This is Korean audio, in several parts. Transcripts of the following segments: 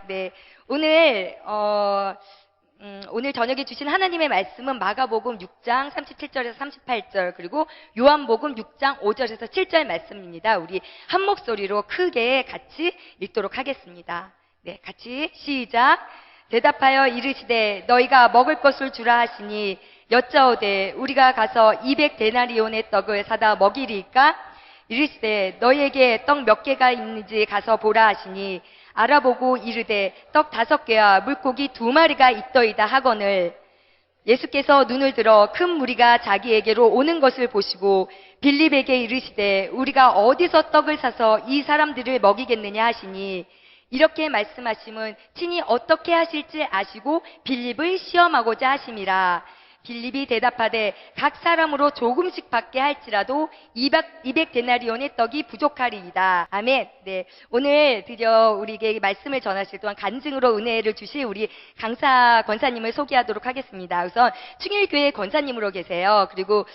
네, 오늘 오늘 저녁에 주신 하나님의 말씀은 마가복음 6장 37절에서 38절 그리고 요한복음 6장 5절에서 7절 말씀입니다. 우리 한 목소리로 크게 같이 읽도록 하겠습니다. 네, 같이 시작. 대답하여 이르시되 너희가 먹을 것을 주라 하시니 여짜오되 우리가 가서 200데나리온의 떡을 사다 먹이리까? 이르시되 너희에게 떡 몇 개가 있는지 가서 보라 하시니 알아보고 이르되 떡 5개와 물고기 2마리가 있더이다 하거늘 예수께서 눈을 들어 큰 무리가 자기에게로 오는 것을 보시고 빌립에게 이르시되 우리가 어디서 떡을 사서 이 사람들을 먹이겠느냐 하시니 이렇게 말씀하심은 친히 어떻게 하실지 아시고 빌립을 시험하고자 하심이라. 빌립이 대답하되 각 사람으로 조금씩 받게 할지라도 200데나리온의 떡이 부족하리이다. 아멘. 네, 오늘 드디어 우리에게 말씀을 전하실 동안 간증으로 은혜를 주실 우리 강사 권사님을 소개하도록 하겠습니다. 우선 충일교회 권사님으로 계세요. 그리고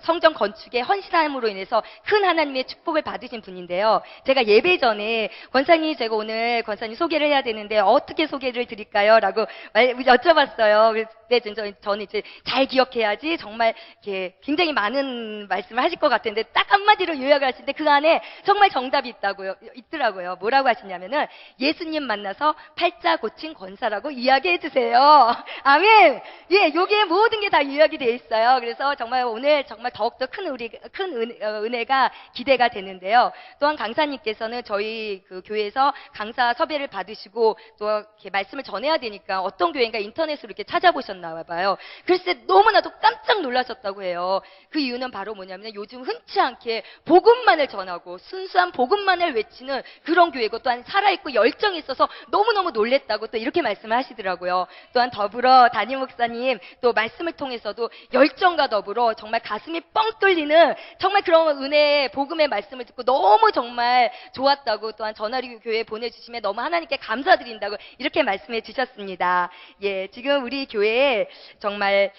성전 건축에 헌신함으로 인해서 큰 하나님의 축복을 받으신 분인데요. 제가 예배 전에 권사님 제가 오늘 권사님 소개를 해야 되는데 어떻게 소개를 드릴까요? 라고 여쭤봤어요. 네, 저는 이제 잘 기억해야지 정말 이렇게 굉장히 많은 말씀을 하실 것 같은데 딱 한마디로 요약을 하시는데 그 안에 정말 정답이 있더라고요. 뭐라고 하시냐면은 예수님 만나서 팔자 고친 권사라고 이야기해 주세요. 아멘. 예, 여기에 모든 게 다 요약이 되어 있어요. 그래서 정말 오늘 정말 더욱더 큰 은혜가 기대가 되는데요. 또한 강사님께서는 저희 그 교회에서 강사 섭외를 받으시고 또 이렇게 말씀을 전해야 되니까 어떤 교회인가 인터넷으로 이렇게 찾아보셨나 봐요. 글쎄 너무나도 깜짝 놀라셨다고 해요. 그 이유는 바로 뭐냐면 요즘 흔치 않게 복음만을 전하고 순수한 복음만을 외치는 그런 교회고 또한 살아있고 열정이 있어서 너무너무 놀랬다고 또 이렇게 말씀을 하시더라고요. 또한 더불어 담임 목사님 또 말씀을 통해서도 열정과 더불어 정말 가슴이 뻥 뚫리는 정말 그런 은혜의 복음의 말씀을 듣고 너무 정말 좋았다고 또한 전화리 교회에 보내주시면 너무 하나님께 감사드린다고 이렇게 말씀해 주셨습니다. 예, 지금 우리 교회에 정말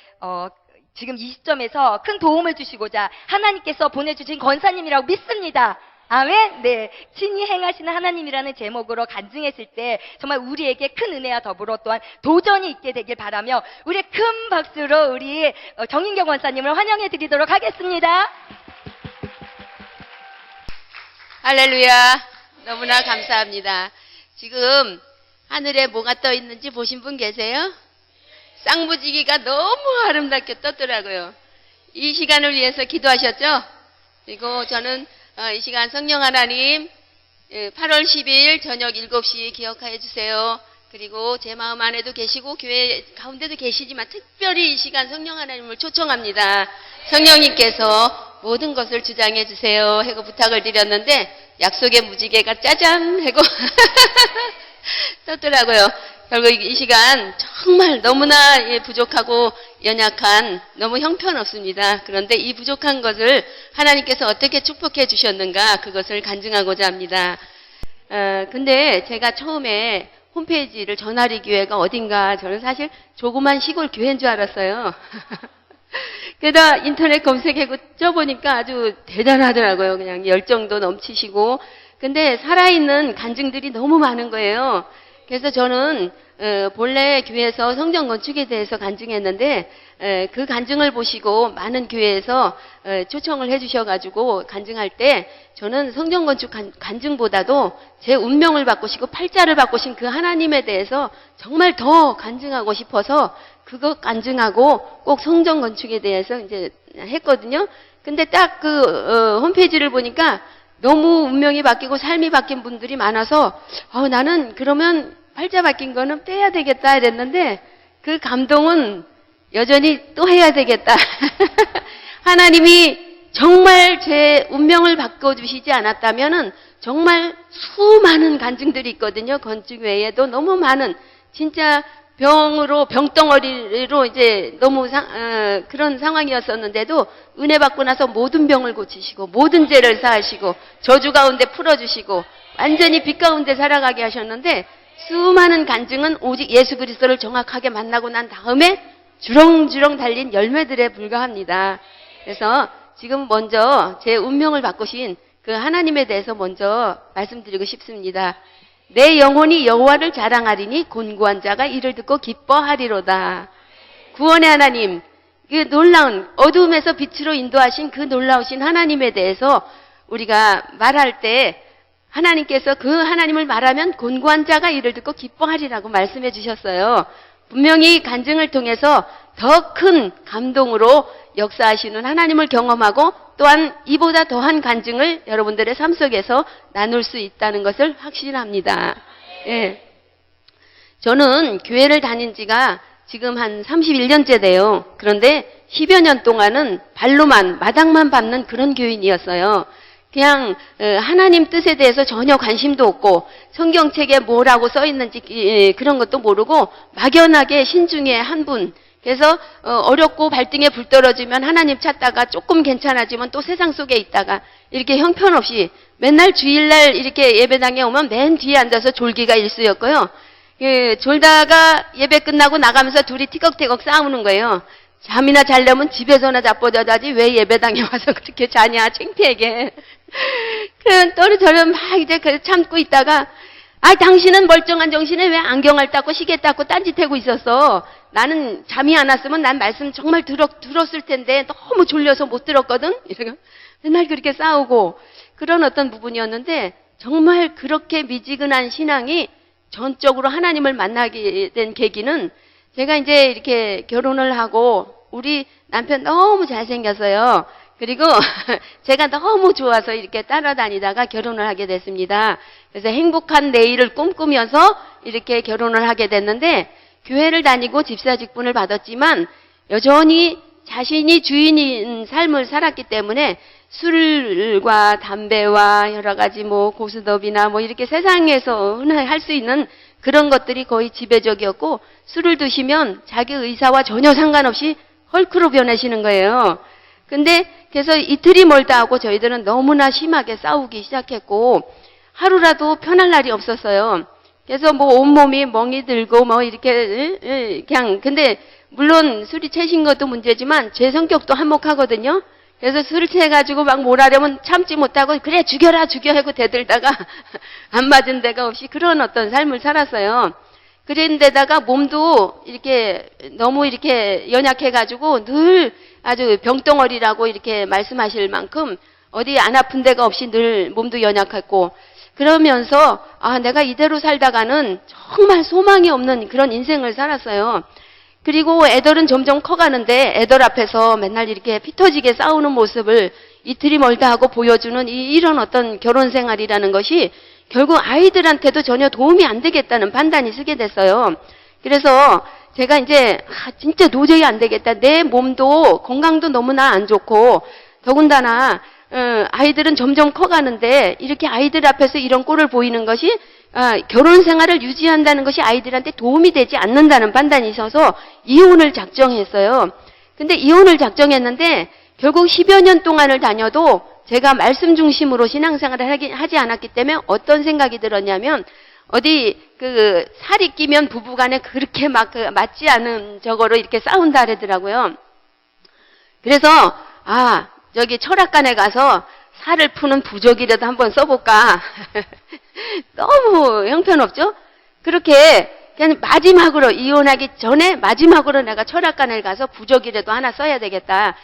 지금 이 시점에서 큰 도움을 주시고자 하나님께서 보내주신 권사님이라고 믿습니다. 아멘. 네, 친히 행하시는 하나님이라는 제목으로 간증했을 때 정말 우리에게 큰 은혜와 더불어 또한 도전이 있게 되길 바라며 우리 큰 박수로 우리 정인경 권사님을 환영해 드리도록 하겠습니다. 할렐루야. 너무나 감사합니다. 지금 하늘에 뭐가 떠 있는지 보신 분 계세요? 쌍무지기가 너무 아름답게 떴더라고요. 이 시간을 위해서 기도하셨죠? 그리고 저는 이 시간 성령 하나님 8월 10일 저녁 7시 기억하여 주세요. 그리고 제 마음 안에도 계시고 교회 가운데도 계시지만 특별히 이 시간 성령 하나님을 초청합니다. 성령님께서 모든 것을 주장해 주세요 하고 부탁을 드렸는데 약속의 무지개가 짜잔 하고 떴더라고요. 결국 이 시간 정말 너무나 부족하고 연약한 너무 형편없습니다. 그런데 이 부족한 것을 하나님께서 어떻게 축복해 주셨는가 그것을 간증하고자 합니다. 근데 제가 처음에 홈페이지를 전화리 교회가 어딘가 저는 사실 조그만 시골 교회인 줄 알았어요. 게다가 인터넷 검색하고 쪄보니까 아주 대단하더라고요. 그냥 열정도 넘치시고 근데 살아있는 간증들이 너무 많은 거예요. 그래서 저는 본래 교회에서 성전 건축에 대해서 간증했는데 그 간증을 보시고 많은 교회에서 초청을 해주셔가지고 간증할 때 저는 성전 건축 간증보다도 제 운명을 바꾸시고 팔자를 바꾸신 그 하나님에 대해서 정말 더 간증하고 싶어서 그거 간증하고 꼭 성전 건축에 대해서 이제 했거든요. 근데 딱 그 홈페이지를 보니까 너무 운명이 바뀌고 삶이 바뀐 분들이 많아서 나는 그러면 팔자 바뀐 거는 빼야 되겠다 이랬는데 그 감동은 여전히 또 해야 되겠다. 하나님이 정말 제 운명을 바꿔주시지 않았다면은 정말 수많은 간증들이 있거든요. 건축 외에도 너무 많은 진짜 병덩어리로 이제 너무 그런 상황이었었는데도 은혜 받고 나서 모든 병을 고치시고 모든 죄를 사하시고 저주 가운데 풀어주시고 완전히 빛 가운데 살아가게 하셨는데 수많은 간증은 오직 예수 그리스도를 정확하게 만나고 난 다음에 주렁주렁 달린 열매들에 불과합니다. 그래서 지금 먼저 제 운명을 바꾸신 그 하나님에 대해서 먼저 말씀드리고 싶습니다. 내 영혼이 여호와를 자랑하리니 곤고한 자가 이를 듣고 기뻐하리로다. 구원의 하나님, 그 놀라운 어두움에서 빛으로 인도하신 그 놀라우신 하나님에 대해서 우리가 말할 때 하나님께서 그 하나님을 말하면 곤고한 자가 이를 듣고 기뻐하리라고 말씀해 주셨어요. 분명히 간증을 통해서 더 큰 감동으로 역사하시는 하나님을 경험하고 또한 이보다 더한 간증을 여러분들의 삶 속에서 나눌 수 있다는 것을 확신합니다. 예. 저는 교회를 다닌 지가 지금 한 31년째 돼요. 그런데 10여 년 동안은 발로만, 마당만 밟는 그런 교인이었어요. 그냥 하나님 뜻에 대해서 전혀 관심도 없고 성경책에 뭐라고 써 있는지 그런 것도 모르고 막연하게 신중에 한 분. 그래서 어렵고 발등에 불 떨어지면 하나님 찾다가 조금 괜찮아지면 또 세상 속에 있다가 이렇게 형편없이 맨날 주일날 이렇게 예배당에 오면 맨 뒤에 앉아서 졸기가 일쑤였고요. 졸다가 예배 끝나고 나가면서 둘이 티격태격 싸우는 거예요. 잠이나 자려면 집에서나 자빠져 자지 왜 예배당에 와서 그렇게 자냐 창피하게. 그럼 또저는 막 이제 참고 있다가 당신은 멀쩡한 정신에 왜 안경을 닦고 시계 닦고 딴짓하고 있었어. 나는 잠이 안 왔으면 난 말씀 정말 들었을 텐데 너무 졸려서 못 들었거든. 이러고 맨날 그렇게 싸우고 그런 어떤 부분이었는데 정말 그렇게 미지근한 신앙이 전적으로 하나님을 만나게 된 계기는 제가 이제 이렇게 결혼을 하고 우리 남편 너무 잘생겼어요. 그리고 제가 너무 좋아서 이렇게 따라다니다가 결혼을 하게 됐습니다. 그래서 행복한 내일을 꿈꾸면서 이렇게 결혼을 하게 됐는데 교회를 다니고 집사 직분을 받았지만 여전히 자신이 주인인 삶을 살았기 때문에 술과 담배와 여러 가지 고스톱이나 이렇게 세상에서 흔히 할 수 있는 그런 것들이 거의 지배적이었고 술을 드시면 자기 의사와 전혀 상관없이 헐크로 변하시는 거예요. 근데 그래서 이틀이 멀다 하고 저희들은 너무나 심하게 싸우기 시작했고 하루라도 편할 날이 없었어요. 그래서 온몸이 멍이 들고 이렇게 그냥 근데 물론 술이 채신 것도 문제지만 제 성격도 한몫하거든요. 그래서 술 취해가지고 막 몰아려면 참지 못하고 그래 죽여라 죽여 하고 대들다가 안 맞은 데가 없이 그런 어떤 삶을 살았어요. 그런데다가 몸도 이렇게 너무 이렇게 연약해가지고 늘 아주 병덩어리라고 이렇게 말씀하실 만큼 어디 안 아픈 데가 없이 늘 몸도 연약했고 그러면서 내가 이대로 살다가는 정말 소망이 없는 그런 인생을 살았어요. 그리고 애들은 점점 커가는데 애들 앞에서 맨날 이렇게 피 터지게 싸우는 모습을 이틀이 멀다 하고 보여주는 이런 어떤 결혼 생활이라는 것이 결국 아이들한테도 전혀 도움이 안 되겠다는 판단이 서게 됐어요. 그래서 제가 이제 진짜 도저히 안 되겠다. 내 몸도 건강도 너무나 안 좋고 더군다나 아이들은 점점 커가는데 이렇게 아이들 앞에서 이런 꼴을 보이는 것이 결혼 생활을 유지한다는 것이 아이들한테 도움이 되지 않는다는 판단이 있어서 이혼을 작정했어요. 근데 이혼을 작정했는데 결국 10여 년 동안을 다녀도 제가 말씀 중심으로 신앙생활을 하지 않았기 때문에 어떤 생각이 들었냐면 어디 살이 끼면 부부간에 그렇게 맞지 않은 저거로 이렇게 싸운다 그러더라고요. 그래서 저기 철학관에 가서 살을 푸는 부적이라도 한번 써볼까. 너무 형편없죠? 그렇게 그냥 마지막으로 이혼하기 전에 마지막으로 내가 철학관을 가서 부적이라도 하나 써야 되겠다.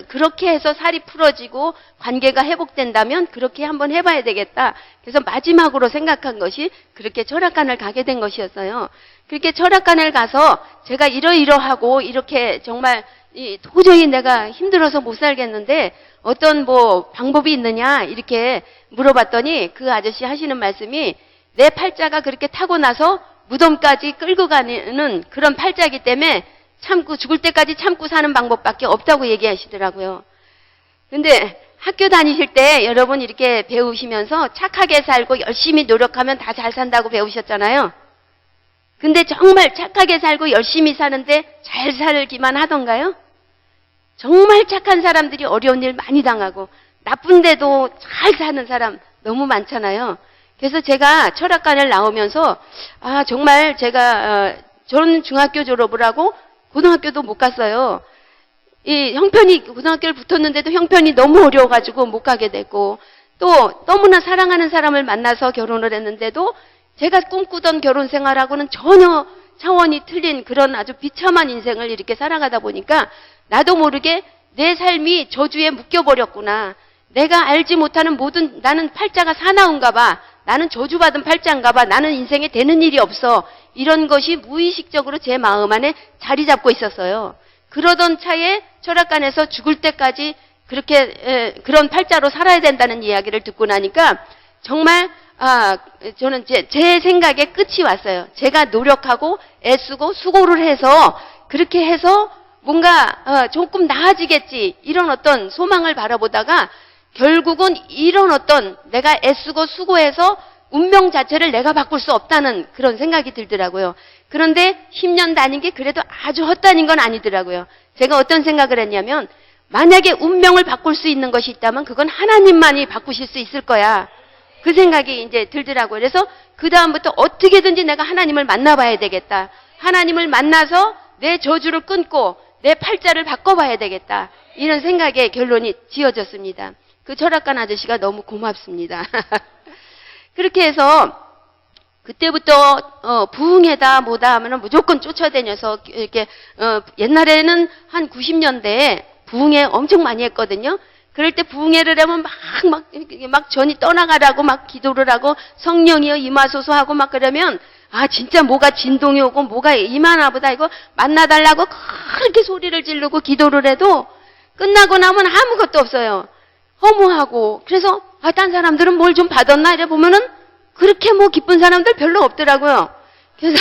그렇게 해서 살이 풀어지고 관계가 회복된다면 그렇게 한번 해봐야 되겠다. 그래서 마지막으로 생각한 것이 그렇게 철학관을 가게 된 것이었어요. 그렇게 철학관을 가서 제가 이러이러하고 이렇게 정말 도저히 내가 힘들어서 못 살겠는데 어떤 방법이 있느냐 이렇게 물어봤더니 그 아저씨 하시는 말씀이 내 팔자가 그렇게 타고나서 무덤까지 끌고 가는 그런 팔자이기 때문에 참고 죽을 때까지 참고 사는 방법밖에 없다고 얘기하시더라고요. 근데 학교 다니실 때 여러분 이렇게 배우시면서 착하게 살고 열심히 노력하면 다 잘 산다고 배우셨잖아요. 근데 정말 착하게 살고 열심히 사는데 잘 살기만 하던가요? 정말 착한 사람들이 어려운 일 많이 당하고 나쁜데도 잘 사는 사람 너무 많잖아요. 그래서 제가 철학관을 나오면서 정말 제가 저는 중학교 졸업을 하고 고등학교도 못 갔어요. 이 형편이 고등학교를 붙었는데도 형편이 너무 어려워가지고 못 가게 됐고 또 너무나 사랑하는 사람을 만나서 결혼을 했는데도 제가 꿈꾸던 결혼 생활하고는 전혀 차원이 틀린 그런 아주 비참한 인생을 이렇게 살아가다 보니까 나도 모르게 내 삶이 저주에 묶여버렸구나. 내가 알지 못하는 모든, 나는 팔자가 사나운가 봐. 나는 저주받은 팔자인가 봐. 나는 인생에 되는 일이 없어. 이런 것이 무의식적으로 제 마음 안에 자리 잡고 있었어요. 그러던 차에 철학관에서 죽을 때까지 그렇게 그런 팔자로 살아야 된다는 이야기를 듣고 나니까 정말 저는 제 생각에 끝이 왔어요. 제가 노력하고 애쓰고 수고를 해서 그렇게 해서 뭔가 조금 나아지겠지 이런 어떤 소망을 바라보다가 결국은 이런 어떤 내가 애쓰고 수고해서 운명 자체를 내가 바꿀 수 없다는 그런 생각이 들더라고요. 그런데 10년 다닌 게 그래도 아주 헛다닌 건 아니더라고요. 제가 어떤 생각을 했냐면 만약에 운명을 바꿀 수 있는 것이 있다면 그건 하나님만이 바꾸실 수 있을 거야. 그 생각이 이제 들더라고요. 그래서 그 다음부터 어떻게든지 내가 하나님을 만나봐야 되겠다. 하나님을 만나서 내 저주를 끊고 내 팔자를 바꿔봐야 되겠다. 이런 생각에 결론이 지어졌습니다. 그 철학관 아저씨가 너무 고맙습니다. 그렇게 해서 그때부터 부흥회다 뭐다 하면은 무조건 쫓아다녀서 이렇게 옛날에는 한 90년대에 부흥회 엄청 많이 했거든요. 그럴 때 부흥회를 하면 막 전이 떠나가라고 막 기도를 하고 성령이여 임하소서 하고 막 그러면 진짜 뭐가 진동이 오고 뭐가 임하나 보다 이거 만나달라고 그렇게 소리를 지르고 기도를 해도 끝나고 나면 아무것도 없어요. 허무하고 그래서 딴 사람들은 뭘 좀 받았나 이래 보면은 그렇게 뭐 기쁜 사람들 별로 없더라고요. 그래서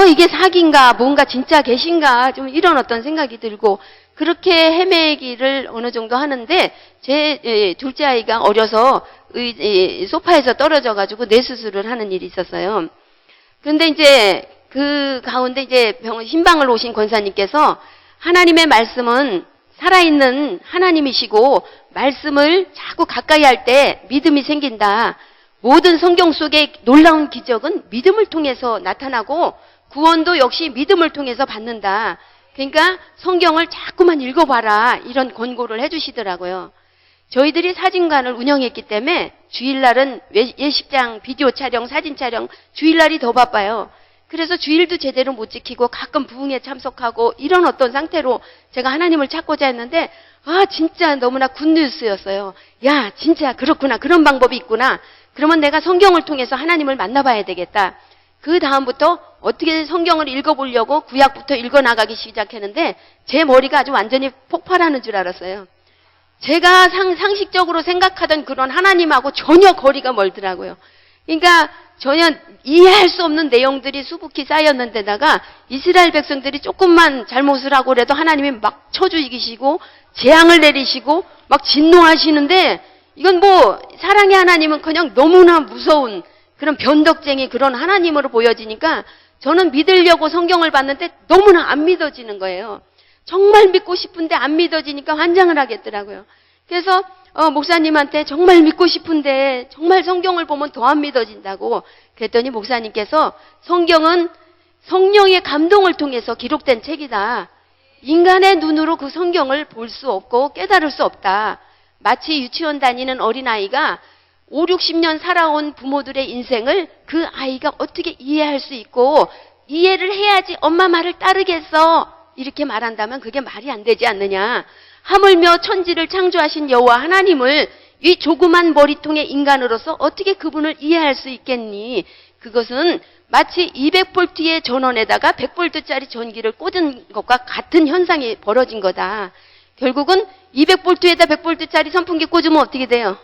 이게 사기인가 뭔가 진짜 계신가 좀 이런 어떤 생각이 들고 그렇게 헤매기를 어느 정도 하는데 제 둘째 아이가 어려서 소파에서 떨어져 가지고 뇌수술을 하는 일이 있었어요. 그런데 이제 그 가운데 이제 신방을 오신 권사님께서 하나님의 말씀은 살아있는 하나님이시고 말씀을 자꾸 가까이 할 때 믿음이 생긴다. 모든 성경 속의 놀라운 기적은 믿음을 통해서 나타나고 구원도 역시 믿음을 통해서 받는다. 그러니까 성경을 자꾸만 읽어봐라. 이런 권고를 해주시더라고요. 저희들이 사진관을 운영했기 때문에 주일날은 예식장, 비디오 촬영, 사진 촬영, 주일날이 더 바빠요. 그래서 주일도 제대로 못 지키고 가끔 부흥에 참석하고 이런 어떤 상태로 제가 하나님을 찾고자 했는데 진짜 너무나 굿뉴스였어요. 야 진짜 그렇구나. 그런 방법이 있구나. 그러면 내가 성경을 통해서 하나님을 만나봐야 되겠다. 그 다음부터 어떻게 성경을 읽어보려고 구약부터 읽어나가기 시작했는데 제 머리가 아주 완전히 폭발하는 줄 알았어요. 제가 상식적으로 생각하던 그런 하나님하고 전혀 거리가 멀더라고요. 그러니까 전혀 이해할 수 없는 내용들이 수북히 쌓였는데다가 이스라엘 백성들이 조금만 잘못을 하고 그래도 하나님이 막 쳐주 이기시고 재앙을 내리시고 막 진노하시는데 이건 뭐 사랑의 하나님은 그냥 너무나 무서운 그런 변덕쟁이 그런 하나님으로 보여지니까 저는 믿으려고 성경을 봤는데 너무나 안 믿어지는 거예요. 정말 믿고 싶은데 안 믿어지니까 환장을 하겠더라고요. 그래서 목사님한테 정말 믿고 싶은데 정말 성경을 보면 더 안 믿어진다고 그랬더니 목사님께서 성경은 성령의 감동을 통해서 기록된 책이다. 인간의 눈으로 그 성경을 볼 수 없고 깨달을 수 없다. 마치 유치원 다니는 어린아이가 5, 60년 살아온 부모들의 인생을 그 아이가 어떻게 이해할 수 있고 이해를 해야지 엄마 말을 따르겠어. 이렇게 말한다면 그게 말이 안 되지 않느냐. 하물며 천지를 창조하신 여호와 하나님을 이 조그만 머리통의 인간으로서 어떻게 그분을 이해할 수 있겠니? 그것은 마치 200볼트의 전원에다가 100볼트짜리 전기를 꽂은 것과 같은 현상이 벌어진 거다. 결국은 200볼트에다 100볼트짜리 선풍기 꽂으면 어떻게 돼요?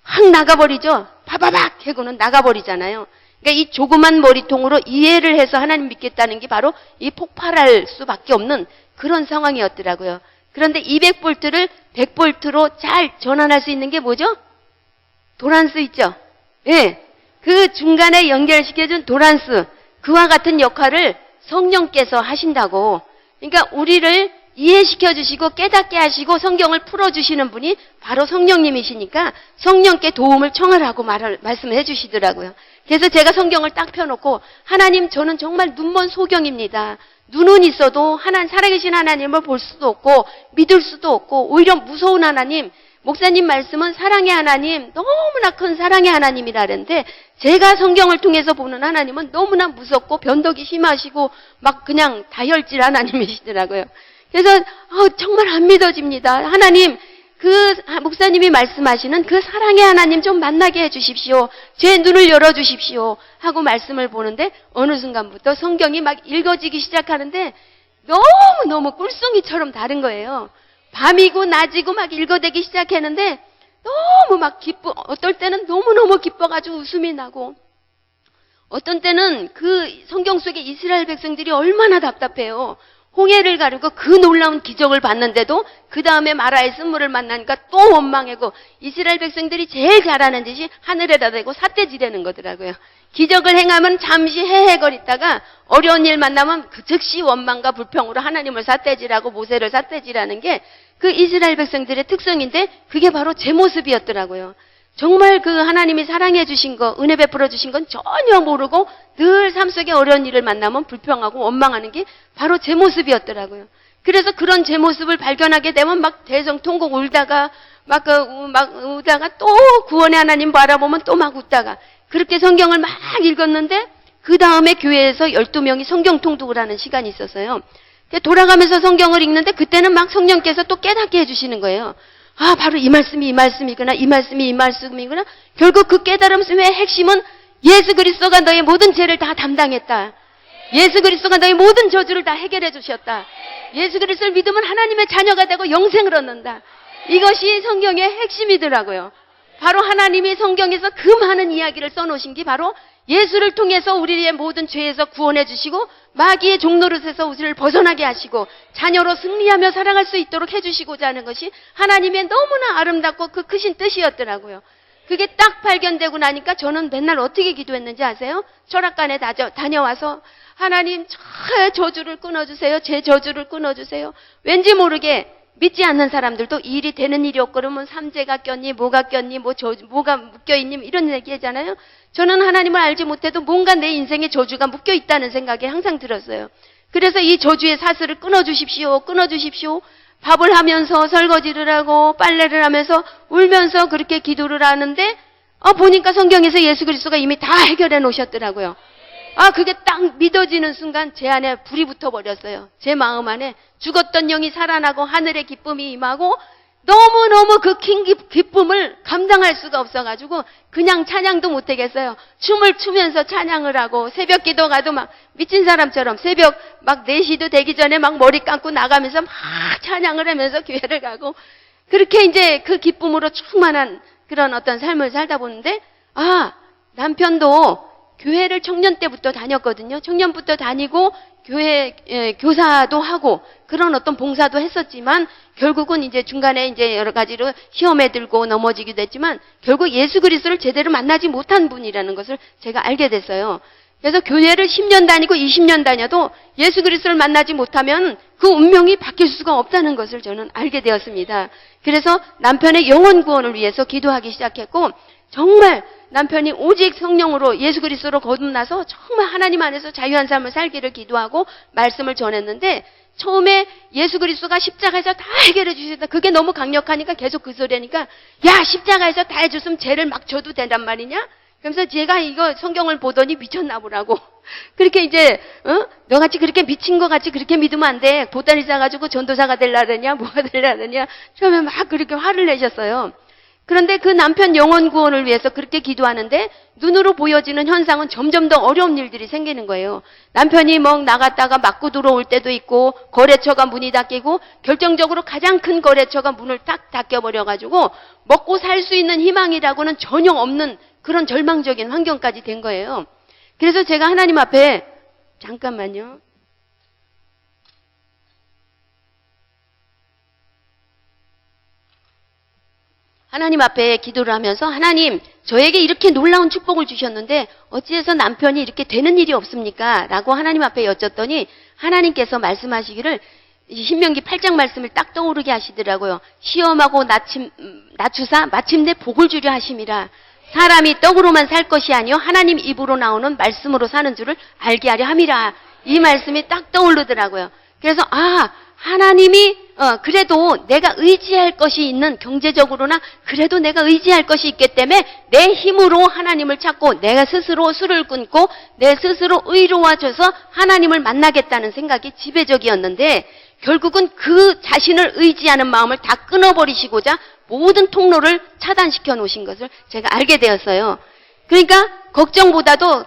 확 나가버리죠? 바바박 해고는 나가버리잖아요. 그러니까 이 조그만 머리통으로 이해를 해서 하나님 믿겠다는 게 바로 이 폭발할 수밖에 없는 그런 상황이었더라고요. 그런데 200볼트를 100볼트로 잘 전환할 수 있는 게 뭐죠? 도란스 있죠? 예. 그 중간에 연결시켜준 도란스, 그와 같은 역할을 성령께서 하신다고. 그러니까 우리를 이해시켜 주시고 깨닫게 하시고 성경을 풀어주시는 분이 바로 성령님이시니까 성령께 도움을 청하라고 말씀을 해주시더라고요. 그래서 제가 성경을 딱 펴놓고 하나님 저는 정말 눈먼 소경입니다. 눈은 있어도 살아계신 하나님을 볼 수도 없고 믿을 수도 없고 오히려 무서운 하나님, 목사님 말씀은 사랑의 하나님, 너무나 큰 사랑의 하나님이라는데 제가 성경을 통해서 보는 하나님은 너무나 무섭고 변덕이 심하시고 막 그냥 다혈질 하나님이시더라고요. 그래서 정말 안 믿어집니다. 하나님, 그 목사님이 말씀하시는 그 사랑의 하나님 좀 만나게 해주십시오. 제 눈을 열어주십시오. 하고 말씀을 보는데 어느 순간부터 성경이 막 읽어지기 시작하는데 너무너무 꿀송이처럼 다른 거예요. 밤이고 낮이고 막 읽어대기 시작했는데 너무 막 어떨 때는 너무너무 기뻐가지고 웃음이 나고 어떤 때는 그 성경 속에 이스라엘 백성들이 얼마나 답답해요. 홍해를 가르고 그 놀라운 기적을 봤는데도 그 다음에 마라의 쓴물을 만나니까 또 원망하고 이스라엘 백성들이 제일 잘하는 짓이 하늘에다 대고 삿대지르는 거더라고요. 기적을 행하면 잠시 헤헤거리다가 어려운 일 만나면 그 즉시 원망과 불평으로 하나님을 삿대질하고 모세를 삿대질하는 게 그 이스라엘 백성들의 특성인데 그게 바로 제 모습이었더라고요. 정말 그 하나님이 사랑해 주신 거, 은혜 베풀어 주신 건 전혀 모르고 늘 삶 속에 어려운 일을 만나면 불평하고 원망하는 게 바로 제 모습이었더라고요. 그래서 그런 제 모습을 발견하게 되면 막 대성통곡 울다가 막 우다가 또 구원의 하나님 바라보면 또 막 웃다가 그렇게 성경을 막 읽었는데 그 다음에 교회에서 12명이 성경 통독을 하는 시간이 있었어요. 돌아가면서 성경을 읽는데 그때는 막 성령께서 또 깨닫게 해주시는 거예요. 아, 바로 이 말씀이 이 말씀이구나, 이 말씀이 이 말씀이구나. 결국 그 깨달음의 핵심은 예수 그리스도가 너의 모든 죄를 다 담당했다. 예수 그리스도가 너의 모든 저주를 다 해결해 주셨다. 예수 그리스도를 믿으면 하나님의 자녀가 되고 영생을 얻는다. 이것이 성경의 핵심이더라고요. 바로 하나님이 성경에서 그 많은 이야기를 써놓으신 게 바로 예수를 통해서 우리의 모든 죄에서 구원해 주시고 마귀의 종노릇에서 우리를 벗어나게 하시고 자녀로 승리하며 살아갈 수 있도록 해주시고자 하는 것이 하나님의 너무나 아름답고 그 크신 뜻이었더라고요. 그게 딱 발견되고 나니까 저는 맨날 어떻게 기도했는지 아세요? 철학관에 다녀와서 하나님 저의 저주를 끊어주세요. 제 저주를 끊어주세요. 왠지 모르게 믿지 않는 사람들도 이 일이 되는 일이 없고 그러면 삼재가 꼈니 뭐가 꼈니 뭐가 묶여있니 이런 얘기 하잖아요. 저는 하나님을 알지 못해도 뭔가 내 인생에 저주가 묶여있다는 생각이 항상 들었어요. 그래서 이 저주의 사슬을 끊어주십시오. 끊어주십시오. 밥을 하면서 설거지를 하고 빨래를 하면서 울면서 그렇게 기도를 하는데 보니까 성경에서 예수 그리스도가 이미 다 해결해 놓으셨더라고요. 그게 딱 믿어지는 순간 제 안에 불이 붙어버렸어요. 제 마음 안에 죽었던 영이 살아나고 하늘의 기쁨이 임하고 너무너무 그 큰 기쁨을 감당할 수가 없어가지고 그냥 찬양도 못하겠어요. 춤을 추면서 찬양을 하고 새벽 기도 가도 막 미친 사람처럼 새벽 막 4시도 되기 전에 막 머리 감고 나가면서 막 찬양을 하면서 교회를 가고 그렇게 이제 그 기쁨으로 충만한 그런 어떤 삶을 살다 보는데 남편도 교회를 청년 때부터 다녔거든요. 청년부터 다니고 교회 교사도 하고 그런 어떤 봉사도 했었지만 결국은 이제 중간에 이제 여러 가지로 시험에 들고 넘어지기도 했지만 결국 예수 그리스도를 제대로 만나지 못한 분이라는 것을 제가 알게 됐어요. 그래서 교회를 10년 다니고 20년 다녀도 예수 그리스도를 만나지 못하면 그 운명이 바뀔 수가 없다는 것을 저는 알게 되었습니다. 그래서 남편의 영혼 구원을 위해서 기도하기 시작했고 정말 남편이 오직 성령으로 예수 그리스도로 거듭나서 정말 하나님 안에서 자유한 삶을 살기를 기도하고 말씀을 전했는데 처음에 예수 그리스도가 십자가에서 다 해결해 주셨다. 그게 너무 강력하니까 계속 그 소리 하니까 야 십자가에서 다 해줬으면 죄를 막 져도 된단 말이냐? 그러면서 제가 이거 성경을 보더니 미쳤나 보라고. 그렇게 이제 너같이 그렇게 미친 것 같이 그렇게 믿으면 안 돼. 보따리 싸가지고 전도사가 되려느냐 뭐가 되려느냐 처음에 막 그렇게 화를 내셨어요. 그런데 그 남편 영혼 구원을 위해서 그렇게 기도하는데 눈으로 보여지는 현상은 점점 더 어려운 일들이 생기는 거예요. 남편이 나갔다가 맞고 들어올 때도 있고 거래처가 문이 닫히고 결정적으로 가장 큰 거래처가 문을 딱 닫혀버려가지고 먹고 살 수 있는 희망이라고는 전혀 없는 그런 절망적인 환경까지 된 거예요. 그래서 제가 하나님 앞에 잠깐만요. 하나님 앞에 기도를 하면서 하나님 저에게 이렇게 놀라운 축복을 주셨는데 어찌해서 남편이 이렇게 되는 일이 없습니까? 라고 하나님 앞에 여쭸더니 하나님께서 말씀하시기를 신명기 8장 말씀을 딱 떠오르게 하시더라고요. 시험하고 낮추사 마침내 복을 주려 하심이라. 사람이 떡으로만 살 것이 아니요 하나님 입으로 나오는 말씀으로 사는 줄을 알게 하려 함이라. 이 말씀이 딱 떠오르더라고요. 그래서 하나님이 그래도 내가 의지할 것이 있는 경제적으로나 그래도 내가 의지할 것이 있기 때문에 내 힘으로 하나님을 찾고 내가 스스로 술을 끊고 내 스스로 의로워져서 하나님을 만나겠다는 생각이 지배적이었는데 결국은 그 자신을 의지하는 마음을 다 끊어버리시고자 모든 통로를 차단시켜 놓으신 것을 제가 알게 되었어요. 그러니까 걱정보다도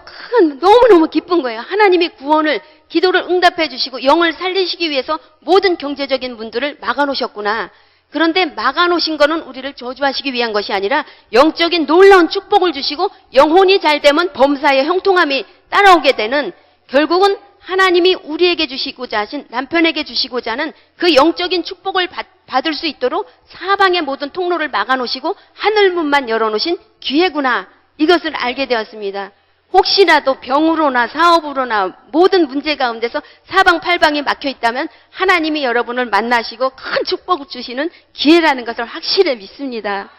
너무너무 기쁜 거예요. 하나님이 구원을 기도를 응답해 주시고 영을 살리시기 위해서 모든 경제적인 문들을 막아놓으셨구나. 그런데 막아놓으신 거는 우리를 저주하시기 위한 것이 아니라 영적인 놀라운 축복을 주시고 영혼이 잘 되면 범사의 형통함이 따라오게 되는 결국은 하나님이 우리에게 주시고자 하신 남편에게 주시고자 하는 그 영적인 축복을 받을 수 있도록 사방의 모든 통로를 막아놓으시고 하늘문만 열어놓으신 기회구나. 이것을 알게 되었습니다. 혹시라도 병으로나 사업으로나 모든 문제 가운데서 사방팔방이 막혀 있다면 하나님이 여러분을 만나시고 큰 축복을 주시는 기회라는 것을 확실히 믿습니다.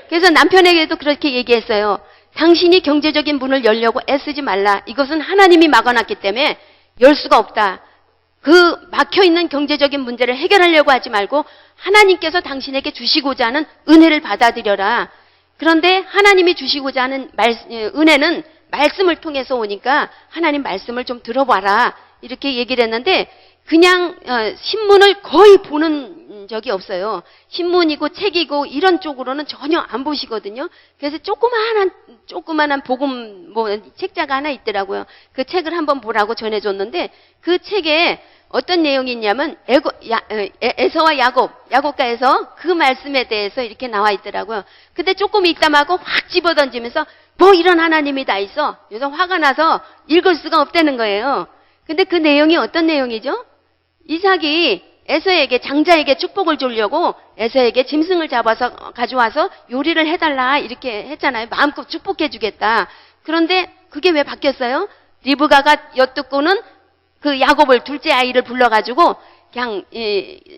그래서 남편에게도 그렇게 얘기했어요. 당신이 경제적인 문을 열려고 애쓰지 말라. 이것은 하나님이 막아놨기 때문에 열 수가 없다. 그 막혀있는 경제적인 문제를 해결하려고 하지 말고 하나님께서 당신에게 주시고자 하는 은혜를 받아들여라. 그런데 하나님이 주시고자 하는 은혜는 말씀을 통해서 오니까 하나님 말씀을 좀 들어봐라. 이렇게 얘기를 했는데 그냥 신문을 거의 보는 적이 없어요. 신문이고 책이고 이런 쪽으로는 전혀 안 보시거든요. 그래서 조그만한 복음 책자가 하나 있더라고요. 그 책을 한번 보라고 전해줬는데 그 책에 어떤 내용이 있냐면 에서와 야곱가에서 그 말씀에 대해서 이렇게 나와 있더라고요. 근데 조금 읽다 말고 확 집어던지면서 뭐 이런 하나님이 다 있어. 요즘 화가 나서 읽을 수가 없다는 거예요. 근데 그 내용이 어떤 내용이죠? 이삭이 에서에게 장자에게 축복을 주려고 에서에게 짐승을 잡아서 가져와서 요리를 해달라 이렇게 했잖아요. 마음껏 축복해 주겠다. 그런데 그게 왜 바뀌었어요? 리브가가 엿듣고는 그 야곱을 둘째 아이를 불러가지고 그냥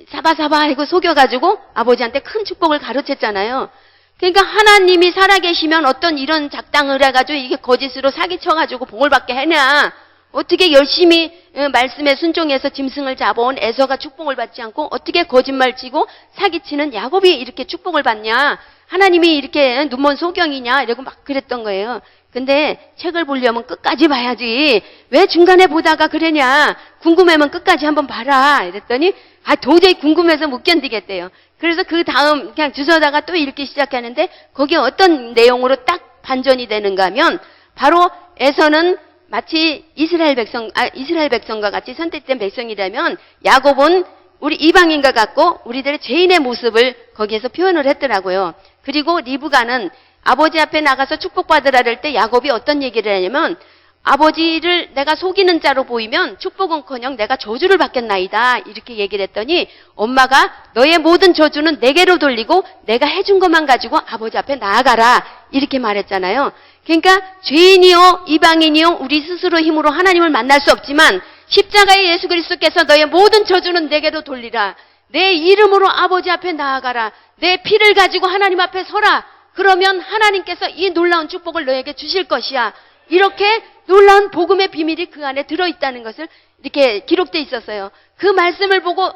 사바사바 하고 속여가지고 아버지한테 큰 축복을 가르쳤잖아요. 그러니까 하나님이 살아계시면 어떤 이런 작당을 해가지고 이게 거짓으로 사기쳐가지고 복을 받게 하냐. 어떻게 열심히 말씀에 순종해서 짐승을 잡아온 에서가 축복을 받지 않고 어떻게 거짓말치고 사기치는 야곱이 이렇게 축복을 받냐. 하나님이 이렇게 눈먼 소경이냐 이러고 막 그랬던 거예요. 근데 책을 보려면 끝까지 봐야지. 왜 중간에 보다가 그러냐. 궁금하면 끝까지 한번 봐라. 이랬더니 도저히 궁금해서 못 견디겠대요. 그래서 그 다음 그냥 주워다가 또 읽기 시작하는데 거기에 어떤 내용으로 딱 반전이 되는가 하면 바로 에서는 마치 이스라엘 백성과 같이 선택된 백성이라면 야곱은 우리 이방인과 같고 우리들의 죄인의 모습을 거기에서 표현을 했더라고요. 그리고 리브가는 아버지 앞에 나가서 축복받으라 할 때 야곱이 어떤 얘기를 하냐면 아버지를 내가 속이는 자로 보이면 축복은커녕 내가 저주를 받겠나이다 이렇게 얘기를 했더니 엄마가 너의 모든 저주는 내게로 돌리고 내가 해준 것만 가지고 아버지 앞에 나아가라 이렇게 말했잖아요. 그러니까 죄인이요 이방인이요 우리 스스로 힘으로 하나님을 만날 수 없지만 십자가의 예수 그리스도께서 너의 모든 저주는 내게로 돌리라. 내 이름으로 아버지 앞에 나아가라. 내 피를 가지고 하나님 앞에 서라. 그러면 하나님께서 이 놀라운 축복을 너에게 주실 것이야. 이렇게 놀라운 복음의 비밀이 그 안에 들어있다는 것을 이렇게 기록되어 있었어요. 그 말씀을 보고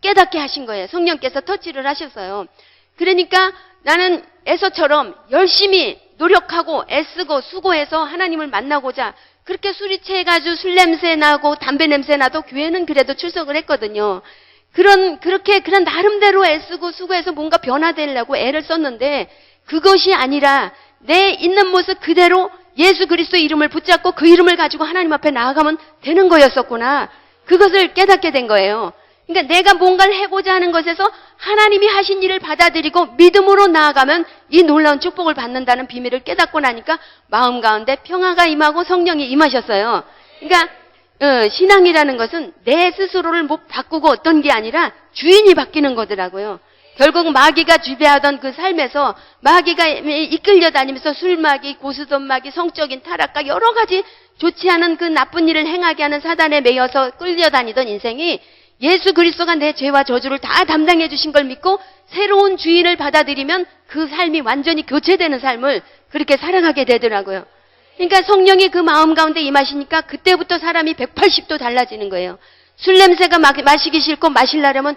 깨닫게 하신 거예요. 성령께서 터치를 하셨어요. 그러니까 나는 에서처럼 열심히 노력하고 애쓰고 수고해서 하나님을 만나고자 그렇게 술이 취해가지고 술 냄새 나고 담배 냄새 나도 교회는 그래도 출석을 했거든요. 그런 나름대로 애쓰고 수고해서 뭔가 변화되려고 애를 썼는데 그것이 아니라 내 있는 모습 그대로 예수 그리스도 이름을 붙잡고 그 이름을 가지고 하나님 앞에 나아가면 되는 거였었구나. 그것을 깨닫게 된 거예요. 그러니까 내가 뭔가를 해보자 하는 것에서 하나님이 하신 일을 받아들이고 믿음으로 나아가면 이 놀라운 축복을 받는다는 비밀을 깨닫고 나니까 마음 가운데 평화가 임하고 성령이 임하셨어요. 그러니까 신앙이라는 것은 내 스스로를 못 바꾸고 어떤 게 아니라 주인이 바뀌는 거더라고요. 결국 마귀가 지배하던 그 삶에서 마귀가 이끌려 다니면서 술마귀, 고스톱마귀, 성적인 타락과 여러 가지 좋지 않은 그 나쁜 일을 행하게 하는 사단에 매여서 끌려다니던 인생이 예수 그리스도가 내 죄와 저주를 다 담당해 주신 걸 믿고 새로운 주인을 받아들이면 그 삶이 완전히 교체되는 삶을 그렇게 살아가게 되더라고요. 그러니까 성령이 그 마음 가운데 임하시니까 그때부터 사람이 180도 달라지는 거예요. 술 냄새가 마시기 싫고 마시려면